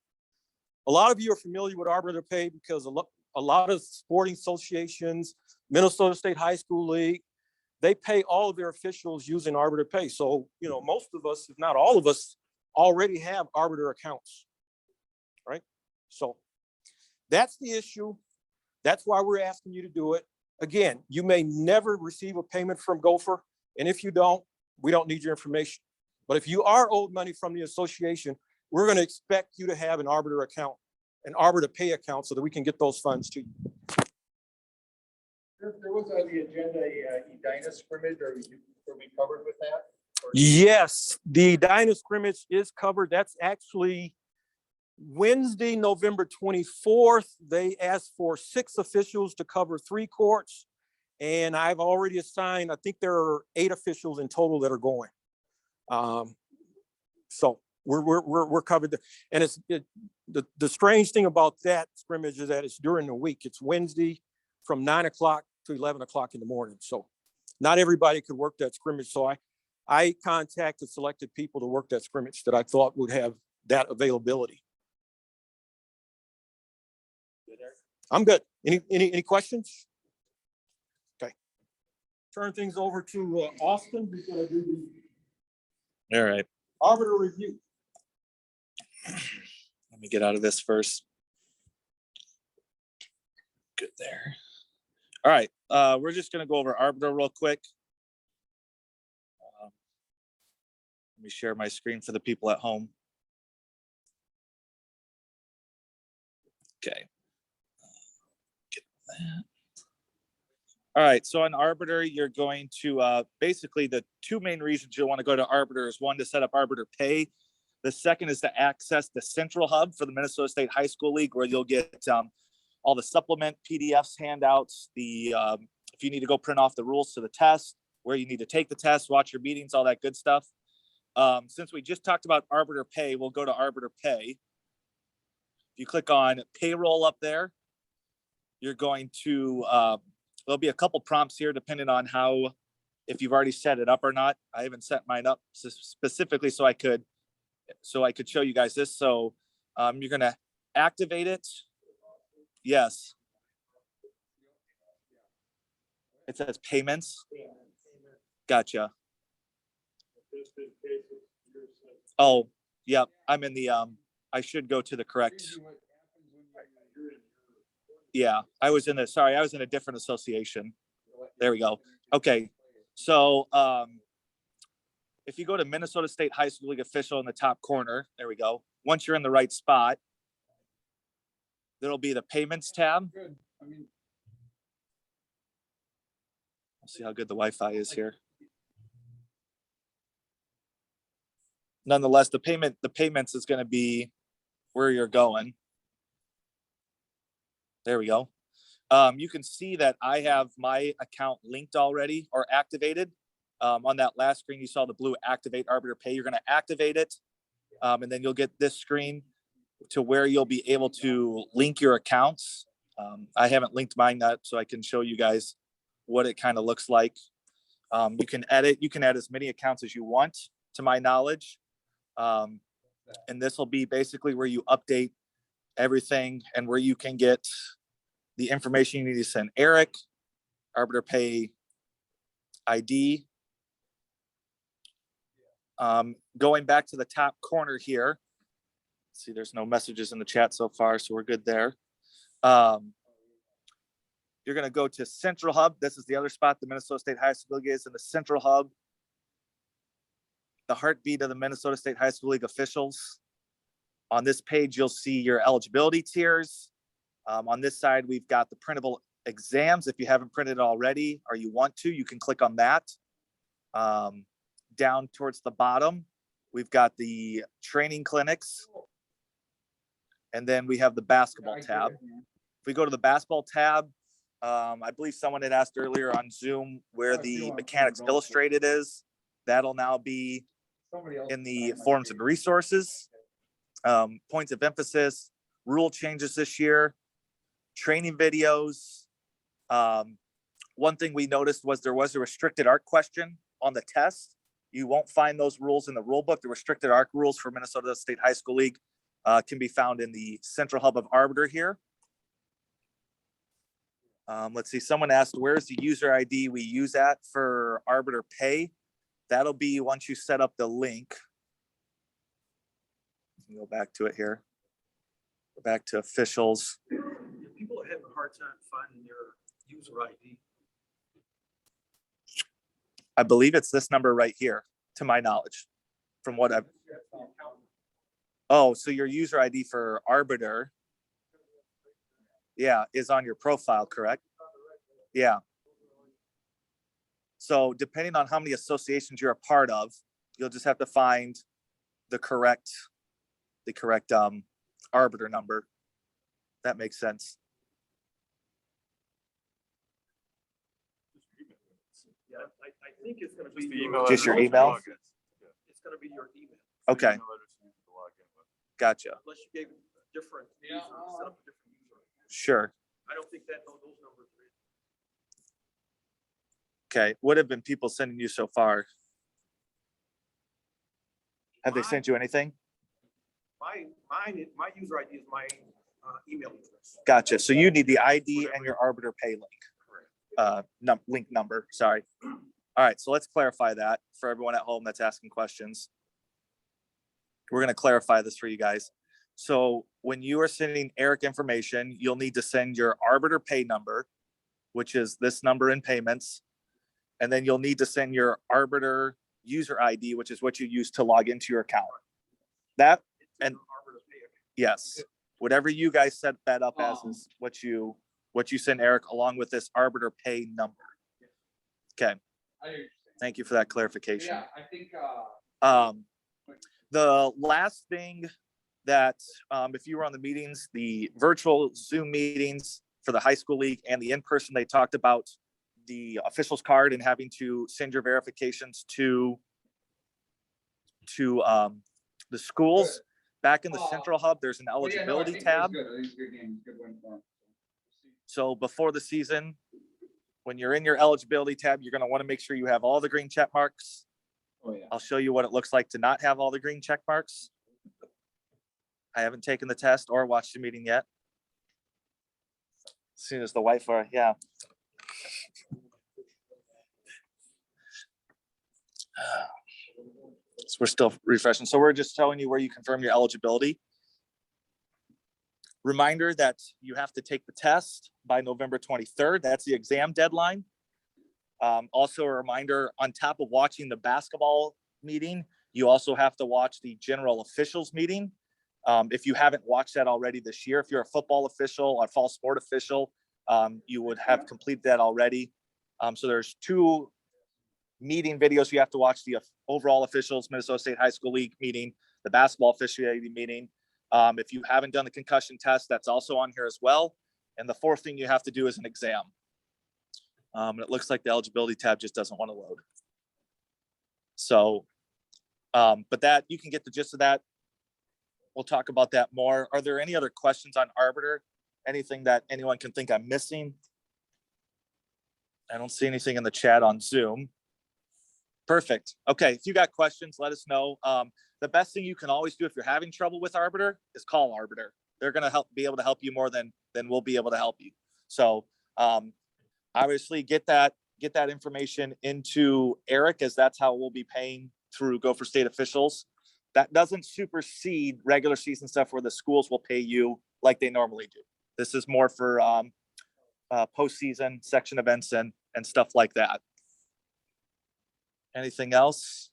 a lot of you are familiar with Arbiter Pay because a lot of sporting associations, Minnesota State High School League, they pay all of their officials using Arbiter Pay. So, you know, most of us, if not all of us, already have Arbiter accounts, right? So that's the issue. That's why we're asking you to do it. Again, you may never receive a payment from Gopher. And if you don't, we don't need your information. But if you are owed money from the association, we're going to expect you to have an Arbiter account, an Arbiter Pay account so that we can get those funds to you. There was on the agenda a Edina scrimmage, are we covered with that? Yes, the Edina scrimmage is covered. That's actually Wednesday, November 24th. They asked for 6 officials to cover 3 courts. And I've already assigned, I think there are 8 officials in total that are going. So we're covered. And it's the strange thing about that scrimmage is that it's during the week. It's Wednesday from 9 o'clock to 11 o'clock in the morning. So not everybody could work that scrimmage. So I contacted selected people to work that scrimmage that I thought would have that availability. I'm good. Any questions? Turn things over to Austin, who's going to do the All right. Arbiter review. Let me get out of this first. Good there. All right. We're just going to go over Arbiter real quick. Let me share my screen for the people at home. Okay. Get that. All right, so on Arbiter, you're going to basically the 2 main reasons you'll want to go to Arbiter is 1, to set up Arbiter Pay. The second is to access the central hub for the Minnesota State High School League, where you'll get all the supplement PDFs, handouts, if you need to go print off the rules to the test, where you need to take the test, watch your meetings, all that good stuff. Since we just talked about Arbiter Pay, we'll go to Arbiter Pay. If you click on payroll up there, you're going to there'll be a couple prompts here depending on if you've already set it up or not. I haven't set mine up specifically so I could show you guys this. So you're going to activate it. Yes. It says payments. Gotcha. Oh, yeah, I'm in the, I should go to the correct. Yeah, I was in a different association. There we go. Okay, so if you go to Minnesota State High School League official in the top corner, there we go. Once you're in the right spot, there'll be the payments tab. Let's see how good the Wi-Fi is here. Nonetheless, the payments is going to be where you're going. There we go. You can see that I have my account linked already or activated. On that last screen, you saw the blue activate arbiter pay. You're going to activate it. And then you'll get this screen to where you'll be able to link your accounts. I haven't linked mine yet, so I can show you guys what it kind of looks like. You can add as many accounts as you want, to my knowledge. And this will be basically where you update everything and where you can get the information you need to send Eric, arbiter pay ID. Going back to the top corner here, see there's no messages in the chat so far, so we're good there. You're going to go to Central Hub. This is the other spot the Minnesota State High School League is in the Central Hub. The heartbeat of the Minnesota State High School League officials. On this page, you'll see your eligibility tiers. On this side, we've got the printable exams. If you haven't printed it already or you want to, you can click on that. Down towards the bottom, we've got the training clinics. And then we have the basketball tab. If we go to the basketball tab, I believe someone had asked earlier on Zoom where the Mechanics Illustrated is. That'll now be in the forms and resources. Points of emphasis, rule changes this year, training videos. One thing we noticed was there was a restricted art question on the test. You won't find those rules in the rule book. The restricted art rules for Minnesota State High School League can be found in the Central Hub of Arbiter here. Let's see, someone asked, where's the user ID we use at for Arbiter Pay? That'll be once you set up the link. Go back to it here. Go back to officials. People are having a hard time finding their user ID. I believe it's this number right here, to my knowledge, from what I've. Oh, so your user ID for Arbiter, yeah, is on your profile, correct? Yeah. So depending on how many associations you're a part of, you'll just have to find the correct Arbiter number. That makes sense. Yeah, I think it's gonna be. Just your email? It's gonna be your email. Okay. Gotcha. Unless you gave different user, set up a different user. Sure. I don't think that those numbers are in. Okay. What have been people sending you so far? Have they sent you anything? My user ID is my email address. Gotcha. So you need the ID and your Arbiter Pay link. Link number, sorry. All right, so let's clarify that for everyone at home that's asking questions. We're going to clarify this for you guys. So when you are sending Eric information, you'll need to send your Arbiter Pay number, which is this number in payments. And then you'll need to send your Arbiter user ID, which is what you use to log into your account. That, and yes, whatever you guys set that up as is what you send Eric along with this Arbiter Pay number. Okay. Thank you for that clarification. Yeah, I think, the last thing that, if you were on the meetings, the virtual Zoom meetings for the high school league and the in-person, they talked about the officials card and having to send your verifications to the schools. Back in the Central Hub, there's an eligibility tab. So before the season, when you're in your eligibility tab, you're going to want to make sure you have all the green check marks. Oh, yeah. I'll show you what it looks like to not have all the green check marks. I haven't taken the test or watched the meeting yet. As soon as the Wi-Fi, yeah. So we're still refreshing. So we're just telling you where you confirm your eligibility. Reminder that you have to take the test by November 23rd. That's the exam deadline. Also a reminder, on top of watching the basketball meeting, you also have to watch the general officials meeting. If you haven't watched that already this year, if you're a football official or fall sport official, you would have completed that already. So there's 2 meeting videos you have to watch: the overall officials, Minnesota State High School League meeting, the basketball officiating meeting. If you haven't done the concussion test, that's also on here as well. And the fourth thing you have to do is an exam. And it looks like the eligibility tab just doesn't want to load. So, but that, you can get the gist of that. We'll talk about that more. Are there any other questions on Arbiter? Anything that anyone can think I'm missing? I don't see anything in the chat on Zoom. Perfect. Okay, if you got questions, let us know. The best thing you can always do if you're having trouble with Arbiter is call Arbiter. They're gonna be able to help you more than we'll be able to help you. So obviously get that information into Eric, as that's how we'll be paying through Gopher State Officials. That doesn't supersede regular season stuff where the schools will pay you like they normally do. This is more for postseason section events and stuff like that. Anything else?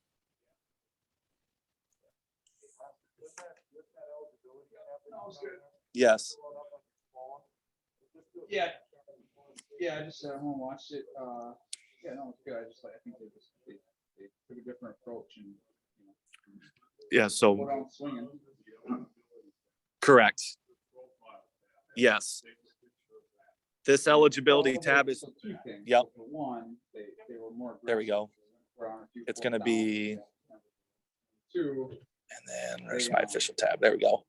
Yes. Yeah. Yeah, I just at home watched it. Yeah, no, it's good. I think they took a different approach and, you know, Yeah, so go down swinging. correct. Yes. This eligibility tab is, So two things. yep. For one, they were more. There we go. aggressive. It's gonna be, Two. and then where's my official tab? There we go.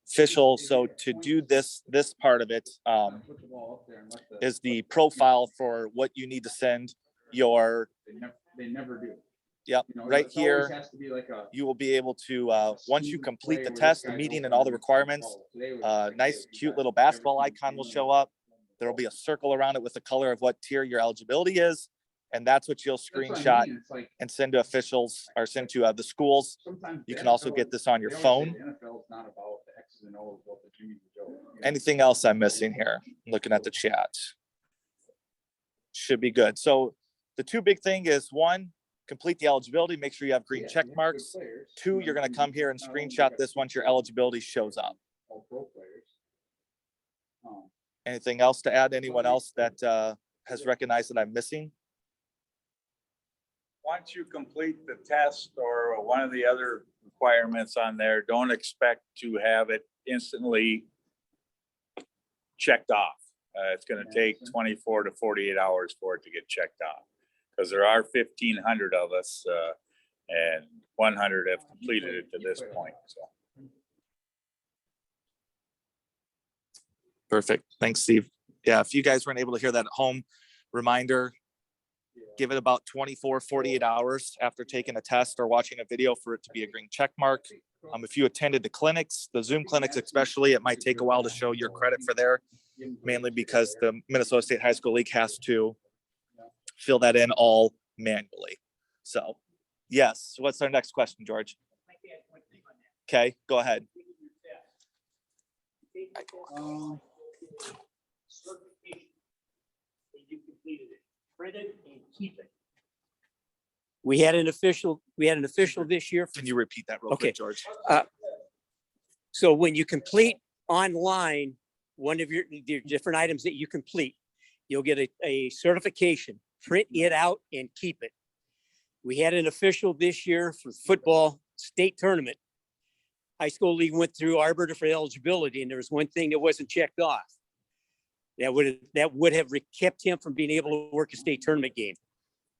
Official. So to do this part of it, Put the ball up there and let the- is the profile for what you need to send your, They never do. yep, You know, right it's always here. has to be like a- You will be able to, once you complete the Play where test, this the guy's meeting and open all the and it's requirements, foul. Today was like, nice, hey, you cute got little basketball everything icon will you show need. up. There will be a circle around it with the color of what tier your eligibility is. And that's what you'll That's what I screenshot mean. It's like and send to officials or send to the schools. sometimes You the can also NFL get this on your they always say phone. the NFL is not about the X's and O's, about the Jimmy's and Joe's, you know? Anything else I'm missing here? Looking at the chat. Should be good. So the two big thing is, one, complete the eligibility, make sure you have green Yeah, check you have good marks. players. Two, You know, you're gonna you come here and not only screenshot got this good once your players, eligibility shows up. all pro players. Anything else to add? Anyone else that has recognized that I'm missing? Once you complete the test or one of the other requirements on there, don't expect to have it instantly checked off. It's gonna take 24 to 48 hours for it to get checked off. Because there are 1,500 of us, and 100 have completed it to this point, so. Perfect. Thanks, Steve. Yeah, if you guys weren't able to hear that at home, reminder, give it about 24, 48 hours after taking a test or watching a video for it to be a green check mark. If you attended the clinics, the Zoom clinics especially, it might take a while to show your credit for there, mainly because the Minnesota State High School League has to fill that in all manually. So, yes. What's our next question, George? Okay, go ahead. Certification that you completed it, print it and keep it. We had an official this year. Can you repeat that real Okay. quick, George? So when you complete online, one of your different items that you complete, you'll get a certification, print it out and keep it. We had an official this year for football state tournament. High school league went through Arbiter for eligibility, and there was one thing that wasn't checked off. That would have kept him from being able to work a state tournament game.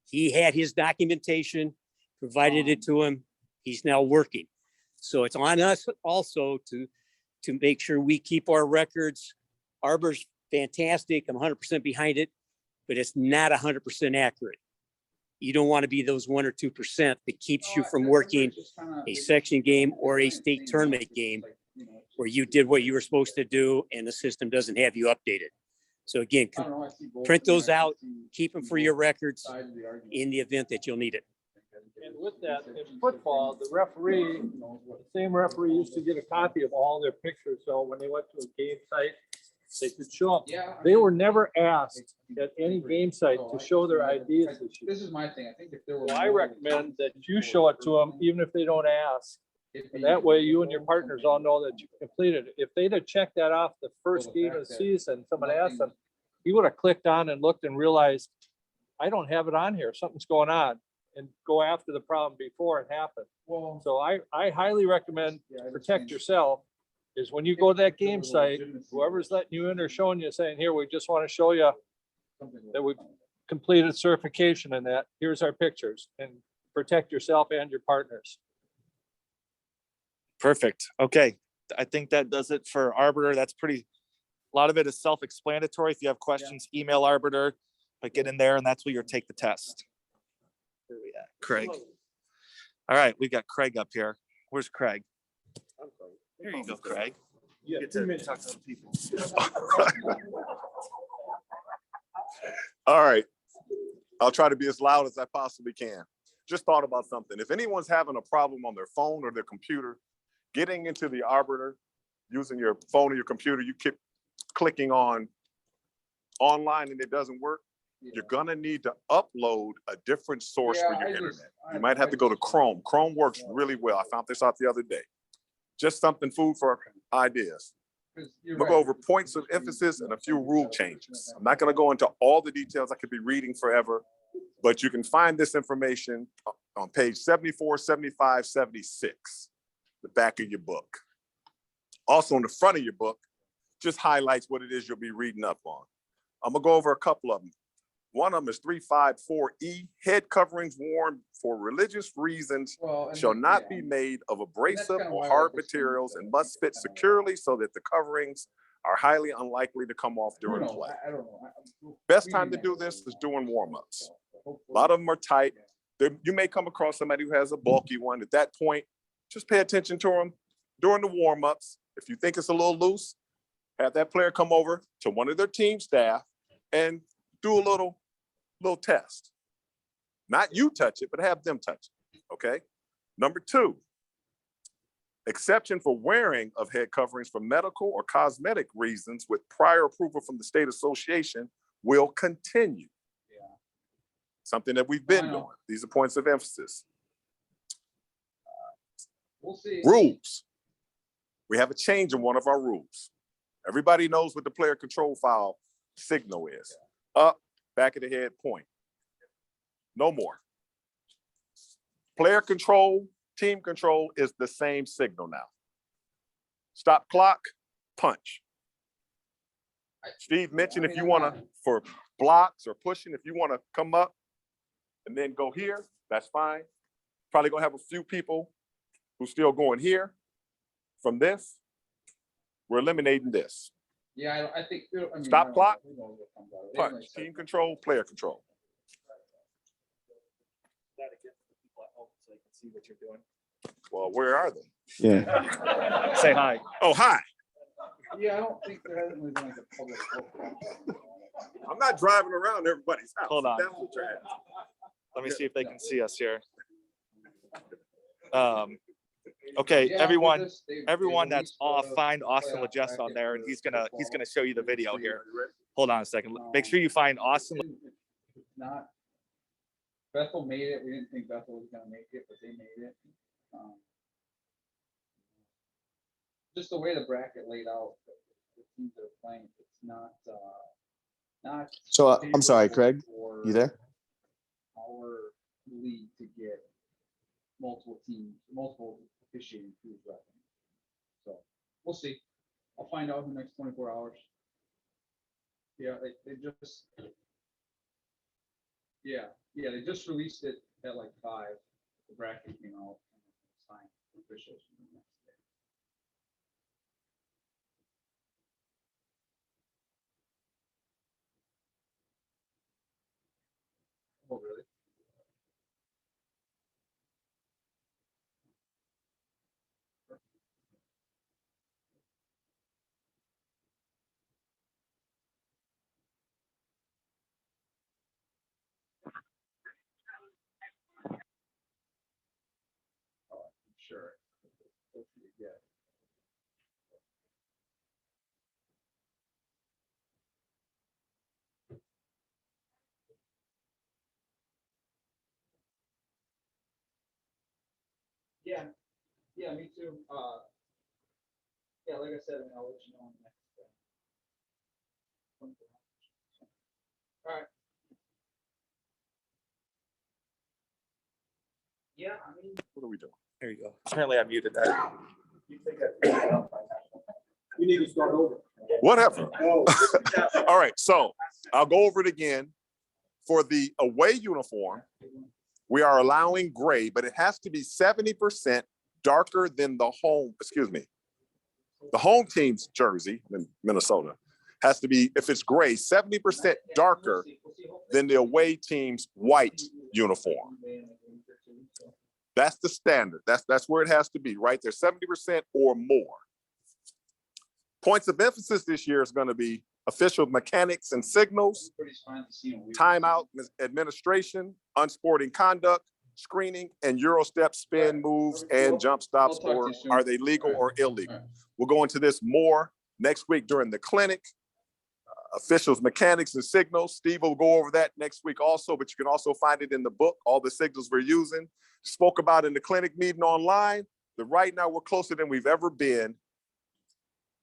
He had his documentation, provided it to him. He's now working. So it's on us also to make sure we keep our records. Arbiter's fantastic. I'm 100% behind it, but it's not 100% accurate. You don't want to be those 1 or 2% that keeps you from working a section game or a state tournament game where you did what you were supposed to do and the system doesn't have you updated. So again, print those out, keep them for your records in the event that you'll need it. And with that, in football, the referee, the same referee used to get a copy of all their pictures. So when they went to a game site, they could show up. They were never asked at any game site to show their IDs this year. This is my thing. I think if there were. So I recommend that you show it to them, even if they don't ask. And that way you and your partners all know that you completed it. If they'd have checked that off the first game of the season, someone asked them, he would have clicked on and looked and realized, I don't have it on here. Something's going on, and go after the problem before it happened. So I highly recommend protect yourself. is when you go to that game site, whoever's letting you in or showing you, saying, here, we just want to show you that we've completed certification in that. Here's our pictures, and protect yourself and your partners. Perfect. Okay. I think that does it for Arbiter. That's pretty, a lot of it is self-explanatory. If you have questions, email Arbiter, but get in there and that's where you'll take the test. Where are we at? Craig. All right, we got Craig up here. Where's Craig? Here you go, Craig. Yeah, Get to talk to some people. All right. I'll try to be as loud as I possibly can. Just thought about something. If anyone's having a problem on their phone or their computer, getting into the Arbiter, using your phone or your computer, you keep clicking on online and it doesn't work, you're gonna need to upload a different source for your internet. You might have to go to Chrome. Chrome works really well. I found this out the other day. Just something, food for ideas. We'll go over points of emphasis and a few rule changes. I'm not gonna go into all the details. I could be reading forever, but you can find this information on page 74, 75, 76, the back of your book. Also on the front of your book, just highlights what it is you'll be reading up on. I'm gonna go over a couple of them. One of them is 354E, head coverings worn for religious reasons shall not be made of abrasive or hard materials and must fit securely so that the coverings are highly unlikely to come off during play. Best time to do this is during warmups. A lot of them are tight. You may come across somebody who has a bulky one. At that point, just pay attention to them during the warmups. If you think it's a little loose, have that player come over to one of their team staff and do a little test. Not you touch it, but have them touch it, okay? Number two, exception for wearing of head coverings for medical or cosmetic reasons with prior approval from the state association will continue. Something that we've been doing. These are points of emphasis. Rules. We have a change in one of our rules. Everybody knows what the player control file signal is. Up, back of the head, point. No more. Player control, team control is the same signal now. Stop clock, punch. Steve mentioned if you want to, for blocks or pushing, if you want to come up and then go here, that's fine. Probably gonna have a few people who's still going here. From this, we're eliminating this. Yeah, I think. Stop clock, punch, team control, player control. That again for the people at home so they can see what you're doing. Well, where are they? Yeah. Say hi. Oh, hi. Yeah, I don't think there hasn't been like a public. I'm not driving around everybody's house. Hold on. That's what you're asking. Let me see if they can see us here. Okay, everyone that's off, find Austin Legess on there, and he's gonna show you the video here. Hold on a second. Make sure you find Austin. Not. Bethel made it. We didn't think Bethel was gonna make it, but they made it. Just the way the bracket laid out, the teams that are playing, it's not. So I'm sorry, Craig, you there? Our league to get multiple teams, multiple officiating crews repping. So we'll see. I'll find out in the next 24 hours. Yeah, they just. Yeah, they just released it at like 5. The bracket came out and signed officials the next day. Oh, really? Sure. Yeah. Yeah, me too. Yeah, like I said, I'll let you know in the next. All right. Yeah, I mean. What are we doing? There you go. Apparently I muted that. We need to start over. Whatever. All right, so I'll go over it again. For the away uniform, we are allowing gray, but it has to be 70% darker than the home, the home team's jersey in Minnesota has to be, if it's gray, 70% darker than the away team's white uniform. That's the standard. That's where it has to be, right there, 70% or more. Points of emphasis this year is going to be official mechanics and signals, timeout administration, unsporting conduct, screening, and Euro step spin moves and jump stops, or are they legal or illegal? We'll go into this more next week during the clinic. Officials, mechanics, and signals. Steve will go over that next week also, but you can also find it in the book, all the signals we're using. Spoke about in the clinic meeting online, that right now we're closer than we've ever been,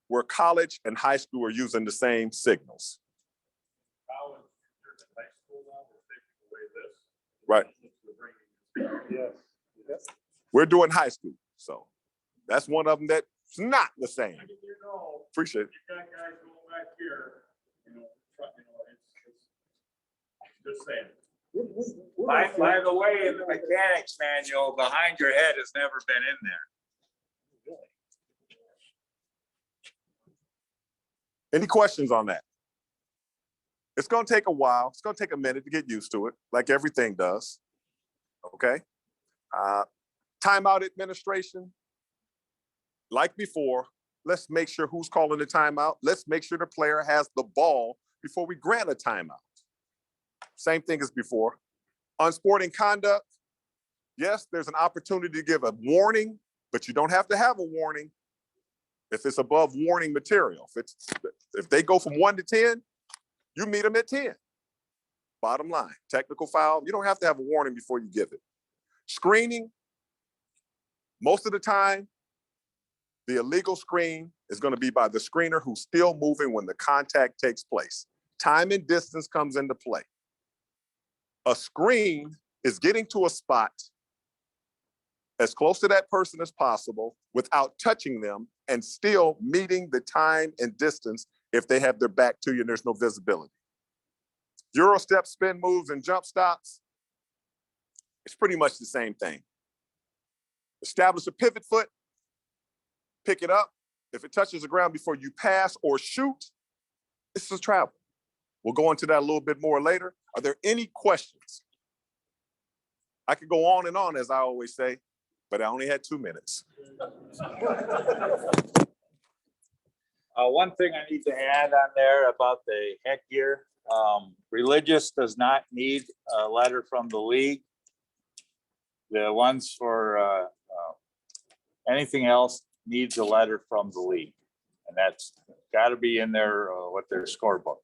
where college and high school are using the same signals. Right. We're doing high school, so that's one of them that's not the same. Appreciate it. Just saying. By the way, in the mechanics manual, behind your head has never been in there. Any questions on that? It's going to take a while. It's going to take a minute to get used to it, like everything does. Okay. Timeout administration. Like before, let's make sure who's calling the timeout. Let's make sure the player has the ball before we grant a timeout. Same thing as before. Unsporting conduct. Yes, there's an opportunity to give a warning, but you don't have to have a warning if it's above warning material. If they go from 1 to 10, you meet them at 10. Bottom line, technical foul, you don't have to have a warning before you give it. Screening, most of the time, the illegal screen is going to be by the screener who's still moving when the contact takes place. Time and distance comes into play. A screen is getting to a spot as close to that person as possible without touching them and still meeting the time and distance if they have their back to you and there's no visibility. Euro step, spin moves, and jump stops, it's pretty much the same thing. Establish a pivot foot, pick it up. If it touches the ground before you pass or shoot, this is travel. We'll go into that a little bit more later. Are there any questions? I could go on and on, as I always say, but I only had 2 minutes. One thing I need to add on there about the headgear, religious does not need a letter from the league. The ones for anything else needs a letter from the league. And that's got to be in their, with their scorebook.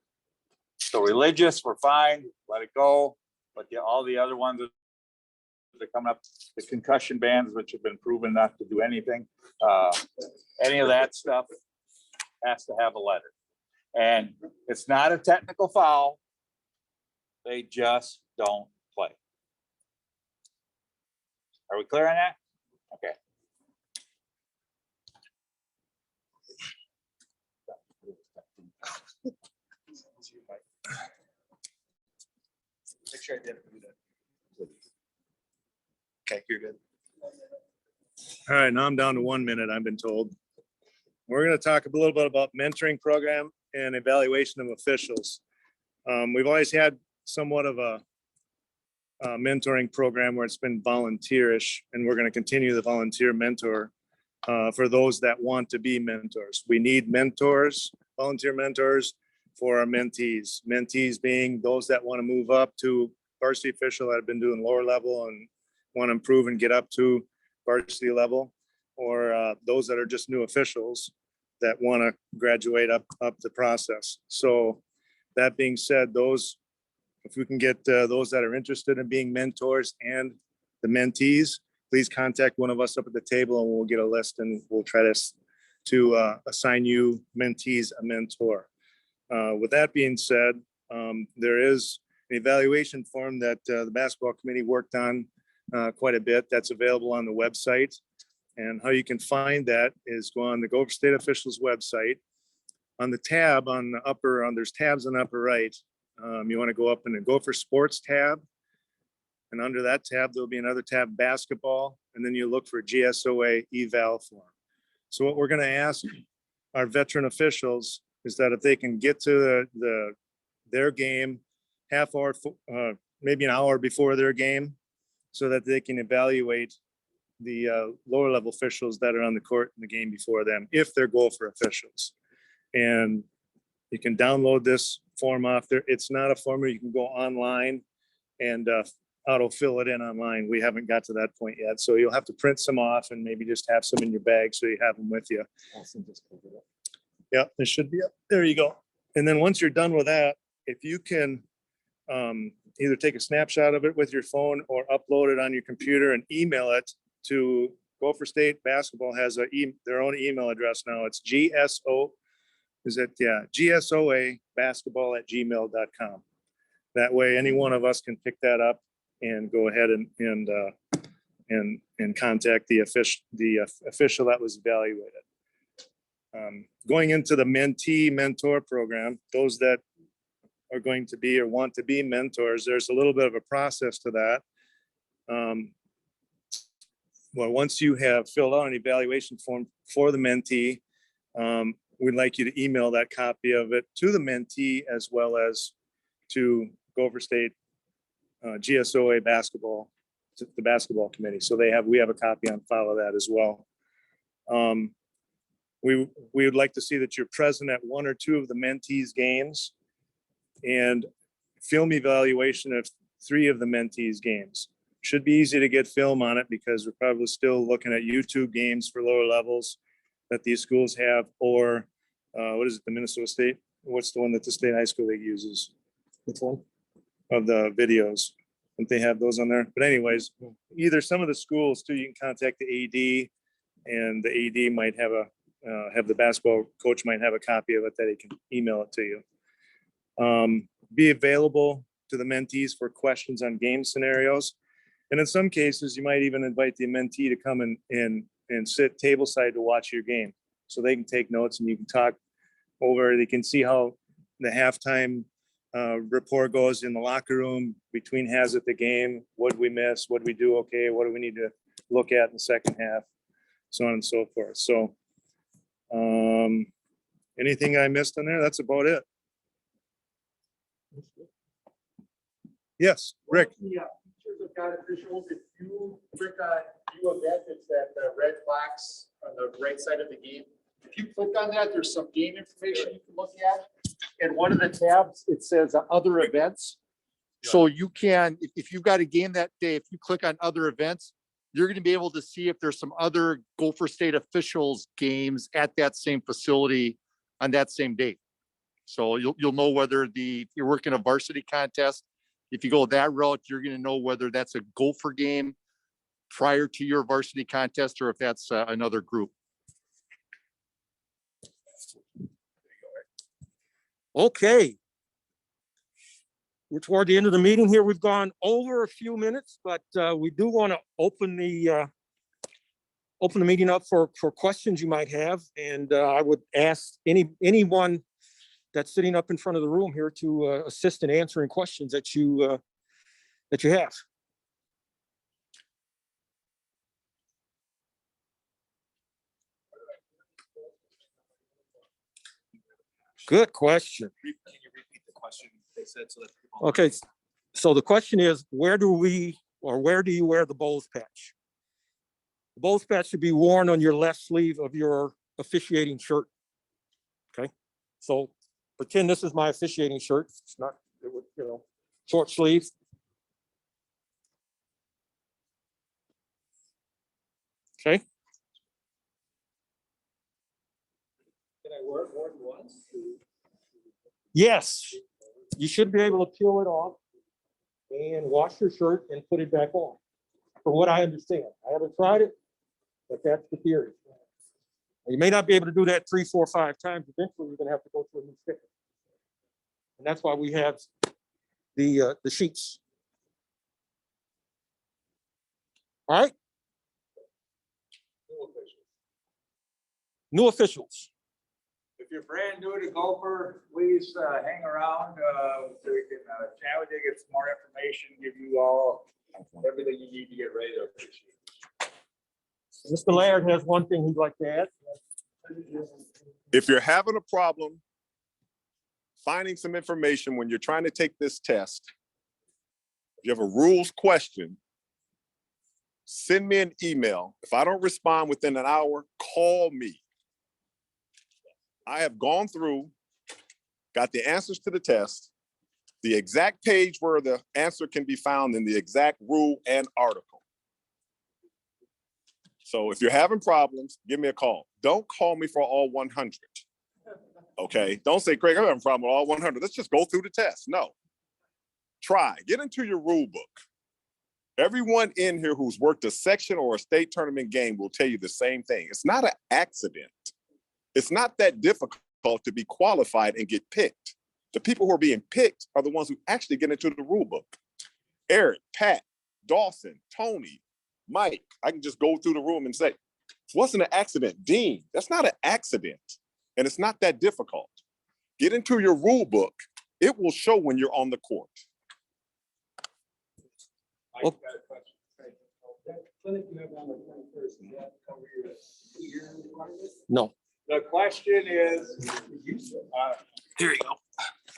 So religious, we're fine, let it go. But all the other ones that are coming up, the concussion bands, which have been proven not to do anything, any of that stuff has to have a letter. And it's not a technical foul. They just don't play. Are we clear on that? Okay. Make sure I did it. Okay, you're good. All right, now I'm down to 1 minute, I've been told. We're going to talk a little bit about mentoring program and evaluation of officials. We've always had somewhat of a mentoring program where it's been volunteerish, and we're going to continue the volunteer mentor for those that want to be mentors. We need mentors, volunteer mentors for our mentees. Mentees being those that want to move up to varsity official that have been doing lower level and want to improve and get up to varsity level, or those that are just new officials that want to graduate up the process. So that being said, those, if we can get those that are interested in being mentors and the mentees, please contact one of us up at the table and we'll get a list and we'll try to assign you mentees a mentor. With that being said, there is an evaluation form that the basketball committee worked on quite a bit that's available on the website. And how you can find that is go on the Gopher State Officials website. On the tab on the upper, there's tabs on the upper right. You want to go up in the Gopher Sports tab. And under that tab, there'll be another tab, basketball, and then you look for GSOA eval form. So what we're going to ask our veteran officials is that if they can get to their game half hour, maybe an hour before their game, so that they can evaluate the lower level officials that are on the court in the game before them, if they're Gopher officials. And you can download this form off there. It's not a form where you can go online and auto-fill it in online. We haven't got to that point yet. So you'll have to print some off and maybe just have some in your bag so you have them with you. Yeah, it should be up. There you go. And then once you're done with that, if you can either take a snapshot of it with your phone or upload it on your computer and email it to Gopher State Basketball has their own email address now. It's GSOA_basketball@gmail.com. That way, any one of us can pick that up and go ahead and contact the official that was evaluated. Going into the mentee mentor program, those that are going to be or want to be mentors, there's a little bit of a process to that. Well, once you have filled out an evaluation form for the mentee, we'd like you to email that copy of it to the mentee as well as to Gopher State GSOA basketball, the basketball committee. So we have a copy on file of that as well. We would like to see that you're present at one or two of the mentees games and film evaluation of 3 of the mentees games. Should be easy to get film on it because we're probably still looking at YouTube games for lower levels that these schools have, or what is it, the Minnesota State? What's the one that the State High School League uses? Which one? Of the videos. Don't they have those on there? But anyways, either some of the schools too, you can contact the AD and the AD might have the basketball coach might have a copy of it that he can email it to you. Be available to the mentees for questions on game scenarios. And in some cases, you might even invite the mentee to come and sit table side to watch your game. So they can take notes and you can talk over, they can see how the halftime report goes in the locker room between has at the game, what we miss, what we do okay, what do we need to look at in the second half, so on and so forth. So anything I missed on there? That's about it. Yes, Rick. Yeah, features of God officials, if you click on view event, it's that red box on the right side of the game. If you click on that, there's some game information you can look at. And one of the tabs, it says other events. So you can, if you've got a game that day, if you click on other events, you're going to be able to see if there's some other Gopher State officials games at that same facility on that same date. So you'll know whether if you're working a varsity contest, if you go that route, you're going to know whether that's a Gopher game prior to your varsity contest or if that's another group. Okay. We're toward the end of the meeting here. We've gone over a few minutes, but we do want to open the meeting up for questions you might have. And I would ask anyone that's sitting up in front of the room here to assist in answering questions that you have. Good question. Can you repeat the question they said so that people? Okay, so the question is, where do you wear the Bulls patch? The Bulls patch should be worn on your left sleeve of your officiating shirt. Okay, so pretend this is my officiating shirt. It's not, short sleeve. Okay. Can I wear it more than once? Yes, you should be able to peel it off and wash your shirt and put it back on, from what I understand. I haven't tried it, but that's the theory. You may not be able to do that 3, 4, 5 times. Eventually, you're gonna have to go to a new sticker. And that's why we have the sheets. All right. New officials. If you're brand new to Gopher, please hang around so we can chat with you, get some more information, give you all everything you need to get ready to appreciate. Mr. Laird has one thing he'd like to add. If you're having a problem finding some information when you're trying to take this test, if you have a rules question, send me an email. If I don't respond within an hour, call me. I have gone through, got the answers to the test, the exact page where the answer can be found in the exact rule and article. So if you're having problems, give me a call. Don't call me for all 100. Okay, don't say, Craig, I'm having a problem with all 100. Let's just go through the test. No, try, get into your rule book. Everyone in here who's worked a section or a state tournament game will tell you the same thing. It's not an accident. It's not that difficult to be qualified and get picked. The people who are being picked are the ones who actually get into the rule book. Eric, Pat, Dawson, Tony, Mike, I can just go through the room and say, it wasn't an accident. Dean, that's not an accident. And it's not that difficult. Get into your rule book. It will show when you're on the court. Oh. No. The question is, Here you go.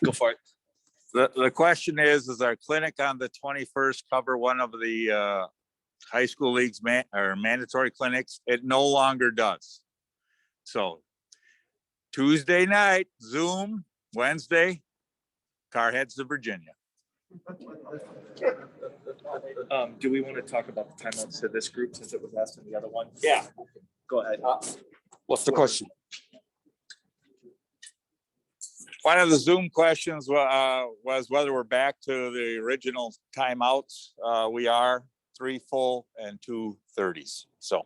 Go for it. the question is our clinic on the 21st cover one of the high school leagues or mandatory clinics? It no longer does. So Tuesday night, Zoom, Wednesday, car heads to Virginia. Do we want to talk about the timeouts to this group since it was asked in the other one? Yeah. Go ahead. What's the question? One of the Zoom questions was whether we're back to the original timeouts. We are 3 full and 2 30s. So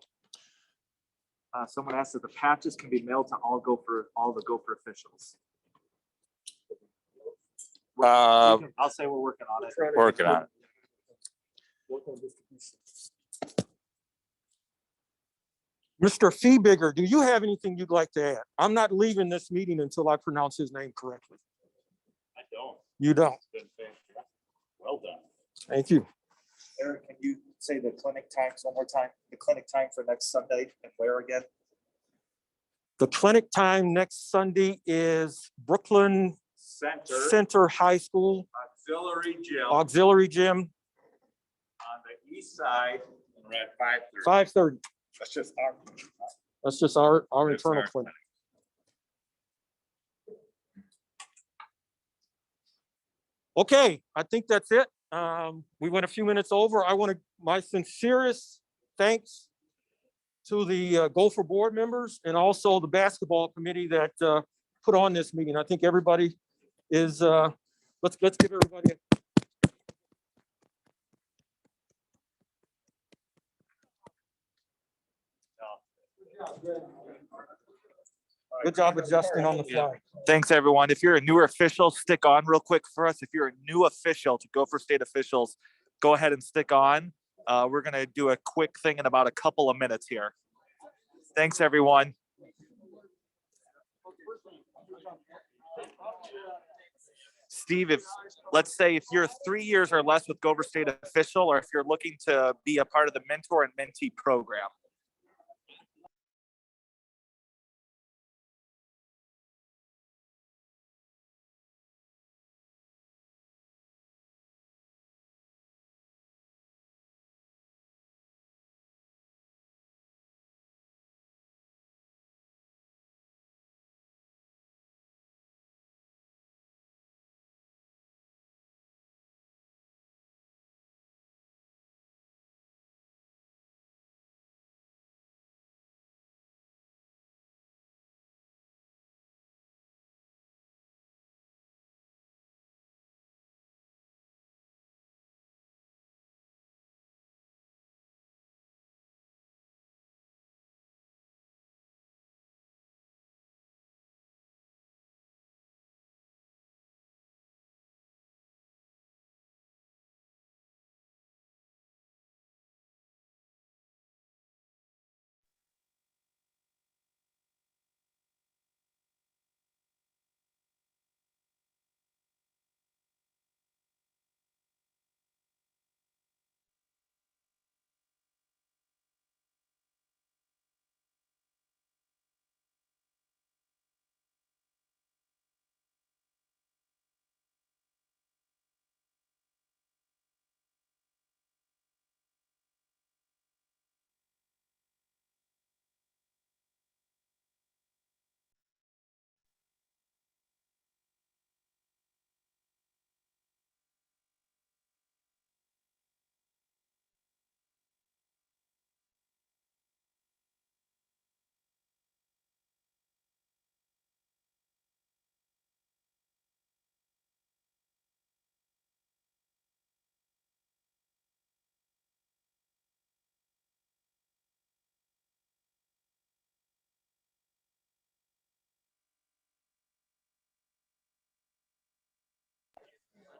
Someone asked if the patches can be mailed to all the Gopher officials. I'll say we're working on it. working on it. Mr. Feebigger, do you have anything you'd like to add? I'm not leaving this meeting until I pronounce his name correctly. I don't. You don't. Well done. Thank you. Eric, can you say the clinic times one more time? The clinic time for next Sunday and where again? The clinic time next Sunday is Brooklyn Center High School Auxiliary Auxiliary Gym, gym on the east side, and we're at 5:30. 5:30. That's just our Internal our clinic. Okay, I think that's it. We went a few minutes over. I want to, my sincerest thanks to the Gopher board members and also the basketball committee that put on this meeting. I think everybody is, let's give everybody a good job adjusting on the fly. Thanks, everyone. If you're a newer official, stick on real quick for us. If you're a new official to Gopher State Officials, go ahead and stick on. We're going to do a quick thing in about a couple of minutes here. Thanks, everyone. Steve, let's say if you're 3 years or less with Gopher State Official, or if you're looking to be a part of the mentor and mentee program.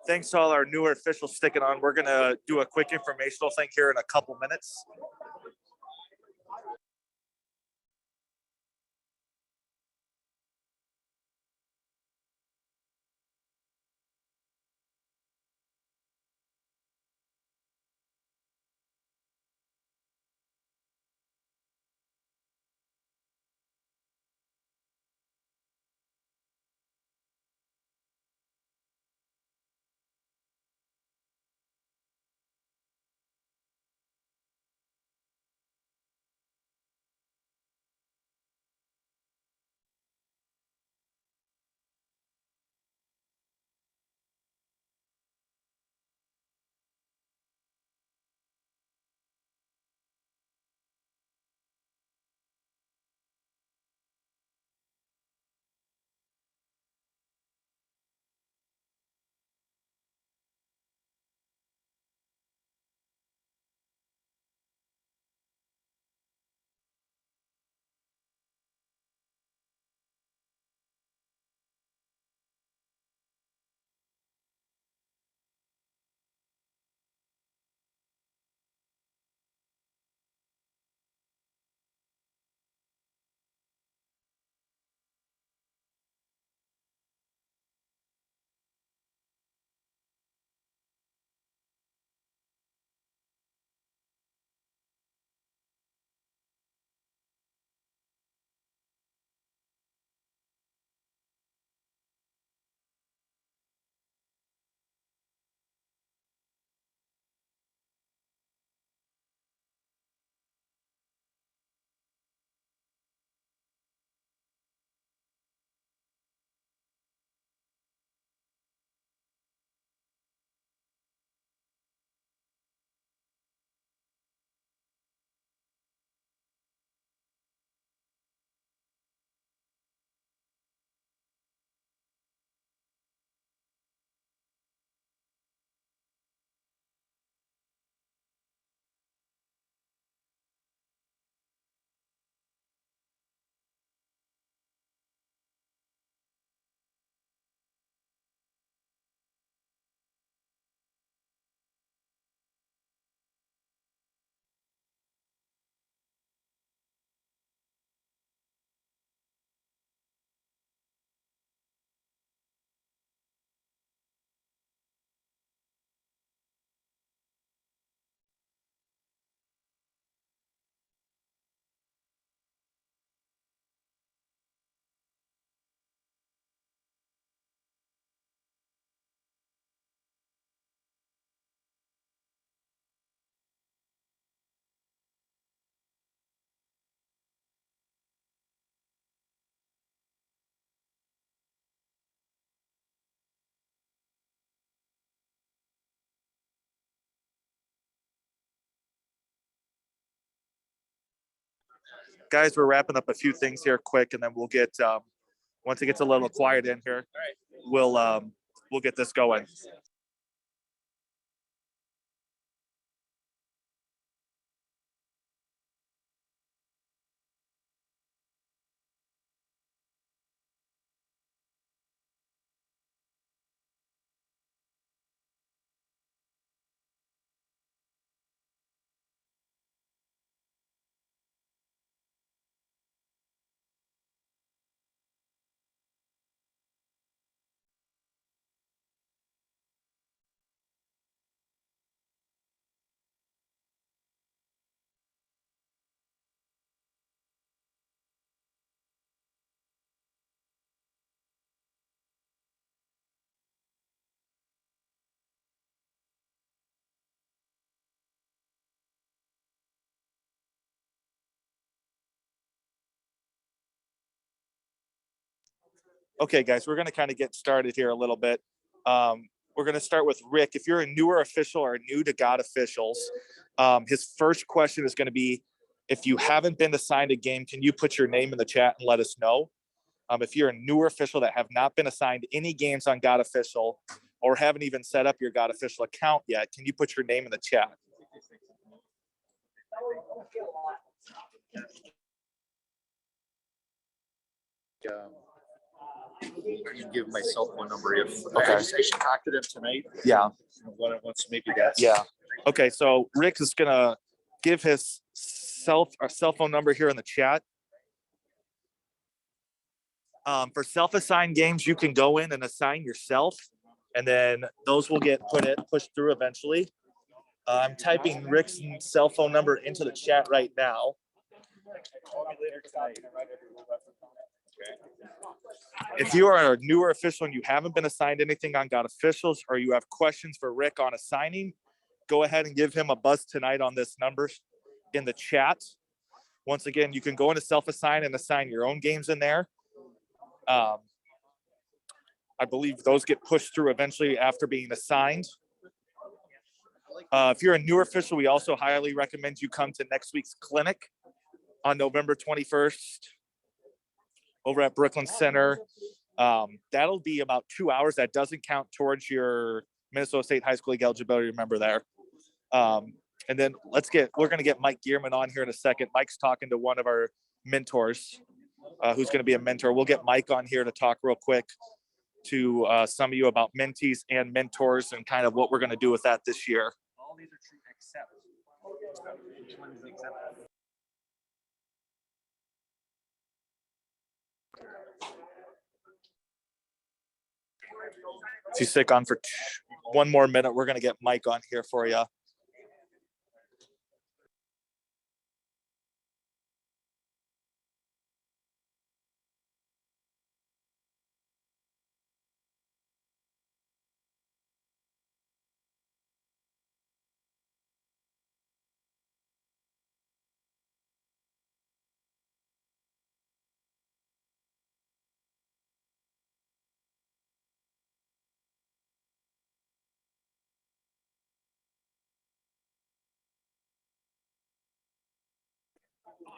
thanks to all our newer officials sticking on. We're going to do a quick informational thing here in a couple minutes. Guys, we're wrapping up a few things here quick, and then we'll get, once it gets a little quiet in here, we'll get this going. Okay, guys, we're going to kind of get started here a little bit. We're going to start with Rick. If you're a newer official or new to God officials, his first question is going to be, if you haven't been assigned a game, can you put your name in the chat and let us know? If you're a newer official that have not been assigned any games on God Official or haven't even set up your God Official account yet, can you put your name in the chat? can give my cell phone number if, Okay. I should talk to them tonight. Yeah. Once maybe that's. Yeah. Okay, so Rick is gonna give his cell phone number here in the chat. For self-assigned games, you can go in and assign yourself, and then those will get pushed through eventually. I'm typing Rick's cell phone number into the chat right now. If you are a newer official and you haven't been assigned anything on God Officials, or you have questions for Rick on assigning, go ahead and give him a buzz tonight on this number in the chat. Once again, you can go into self-assign and assign your own games in there. I believe those get pushed through eventually after being assigned. If you're a newer official, we also highly recommend you come to next week's clinic on November 21st over at Brooklyn Center. That'll be about 2 hours. That doesn't count towards your Minnesota State High School League eligibility, remember there. And then we're going to get Mike Gearman on here in a second. Mike's talking to one of our mentors who's going to be a mentor. We'll get Mike on here to talk real quick to some of you about mentees and mentors and kind of what we're going to do with that this year. All these are true except. Which one is except? If you stick on for one more minute, we're going to get Mike on here for you.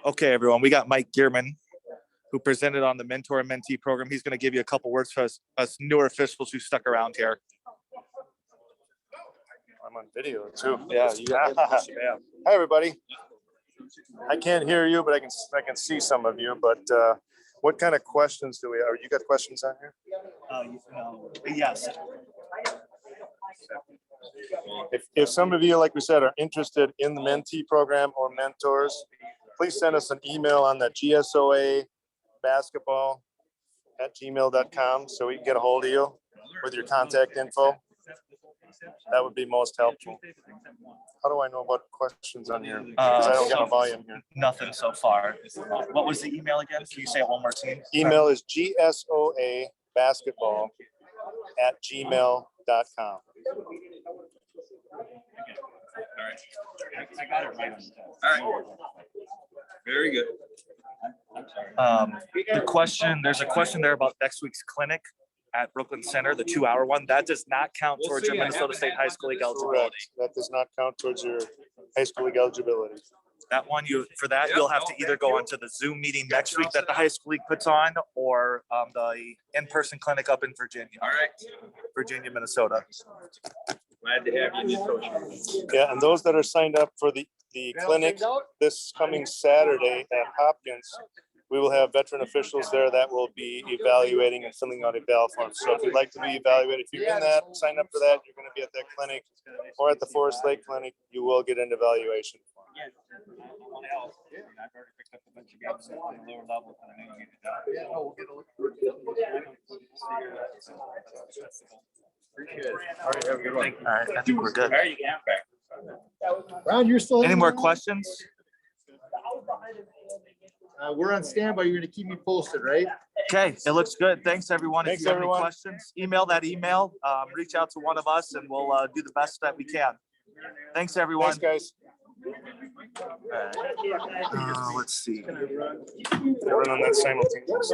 Okay, everyone, we got Mike Gearman, who presented on the mentor and mentee program. He's going to give you a couple words for us newer officials who stuck around here. I'm on video too. Yeah, you got it. Hi, everybody. I can't hear you, but I can see some of you. But what kind of questions do we have? You got questions on here? Yes. If some of you, like we said, are interested in the mentee program or mentors, please send us an email on the GSOA basketball@gmail.com so we can get a hold of you with your contact info. That would be most helpful. How do I know about questions on here? Because I don't get a volume here. Nothing so far. What was the email again? Can you say it one more time? Email is GSOA basketball@gmail.com. I got it right. All right. Very good. There's a question there about next week's clinic at Brooklyn Center, the 2-hour one. That does not count towards your Minnesota State High School League eligibility. Correct. That does not count towards your high school league eligibility. That one, you'll have to either go onto the Zoom meeting next week that the high school league puts on, or the in-person clinic up in Virginia. All right. Virginia, Minnesota. Glad to have you, Coach. Yeah, and those that are signed up for the clinic this coming Saturday at Hopkins, we will have veteran officials there that will be evaluating and filling out eval forms. So if you'd like to be evaluated, if you're in that, sign up for that, you're going to be at that clinic or at the Forest Lake Clinic, you will get an evaluation. All right, have a good one. All right, I think we're good. All right, you can have back. Ron, you're still. Any more questions? We're on standby. You're gonna keep me posted, right? Okay, it looks good. Thanks, everyone. Thanks, If you have any everyone. questions, email that email, reach out to one of us, and we'll do the best that we can. Thanks, everyone. Thanks, guys. Let's see. Everyone on that simultaneous.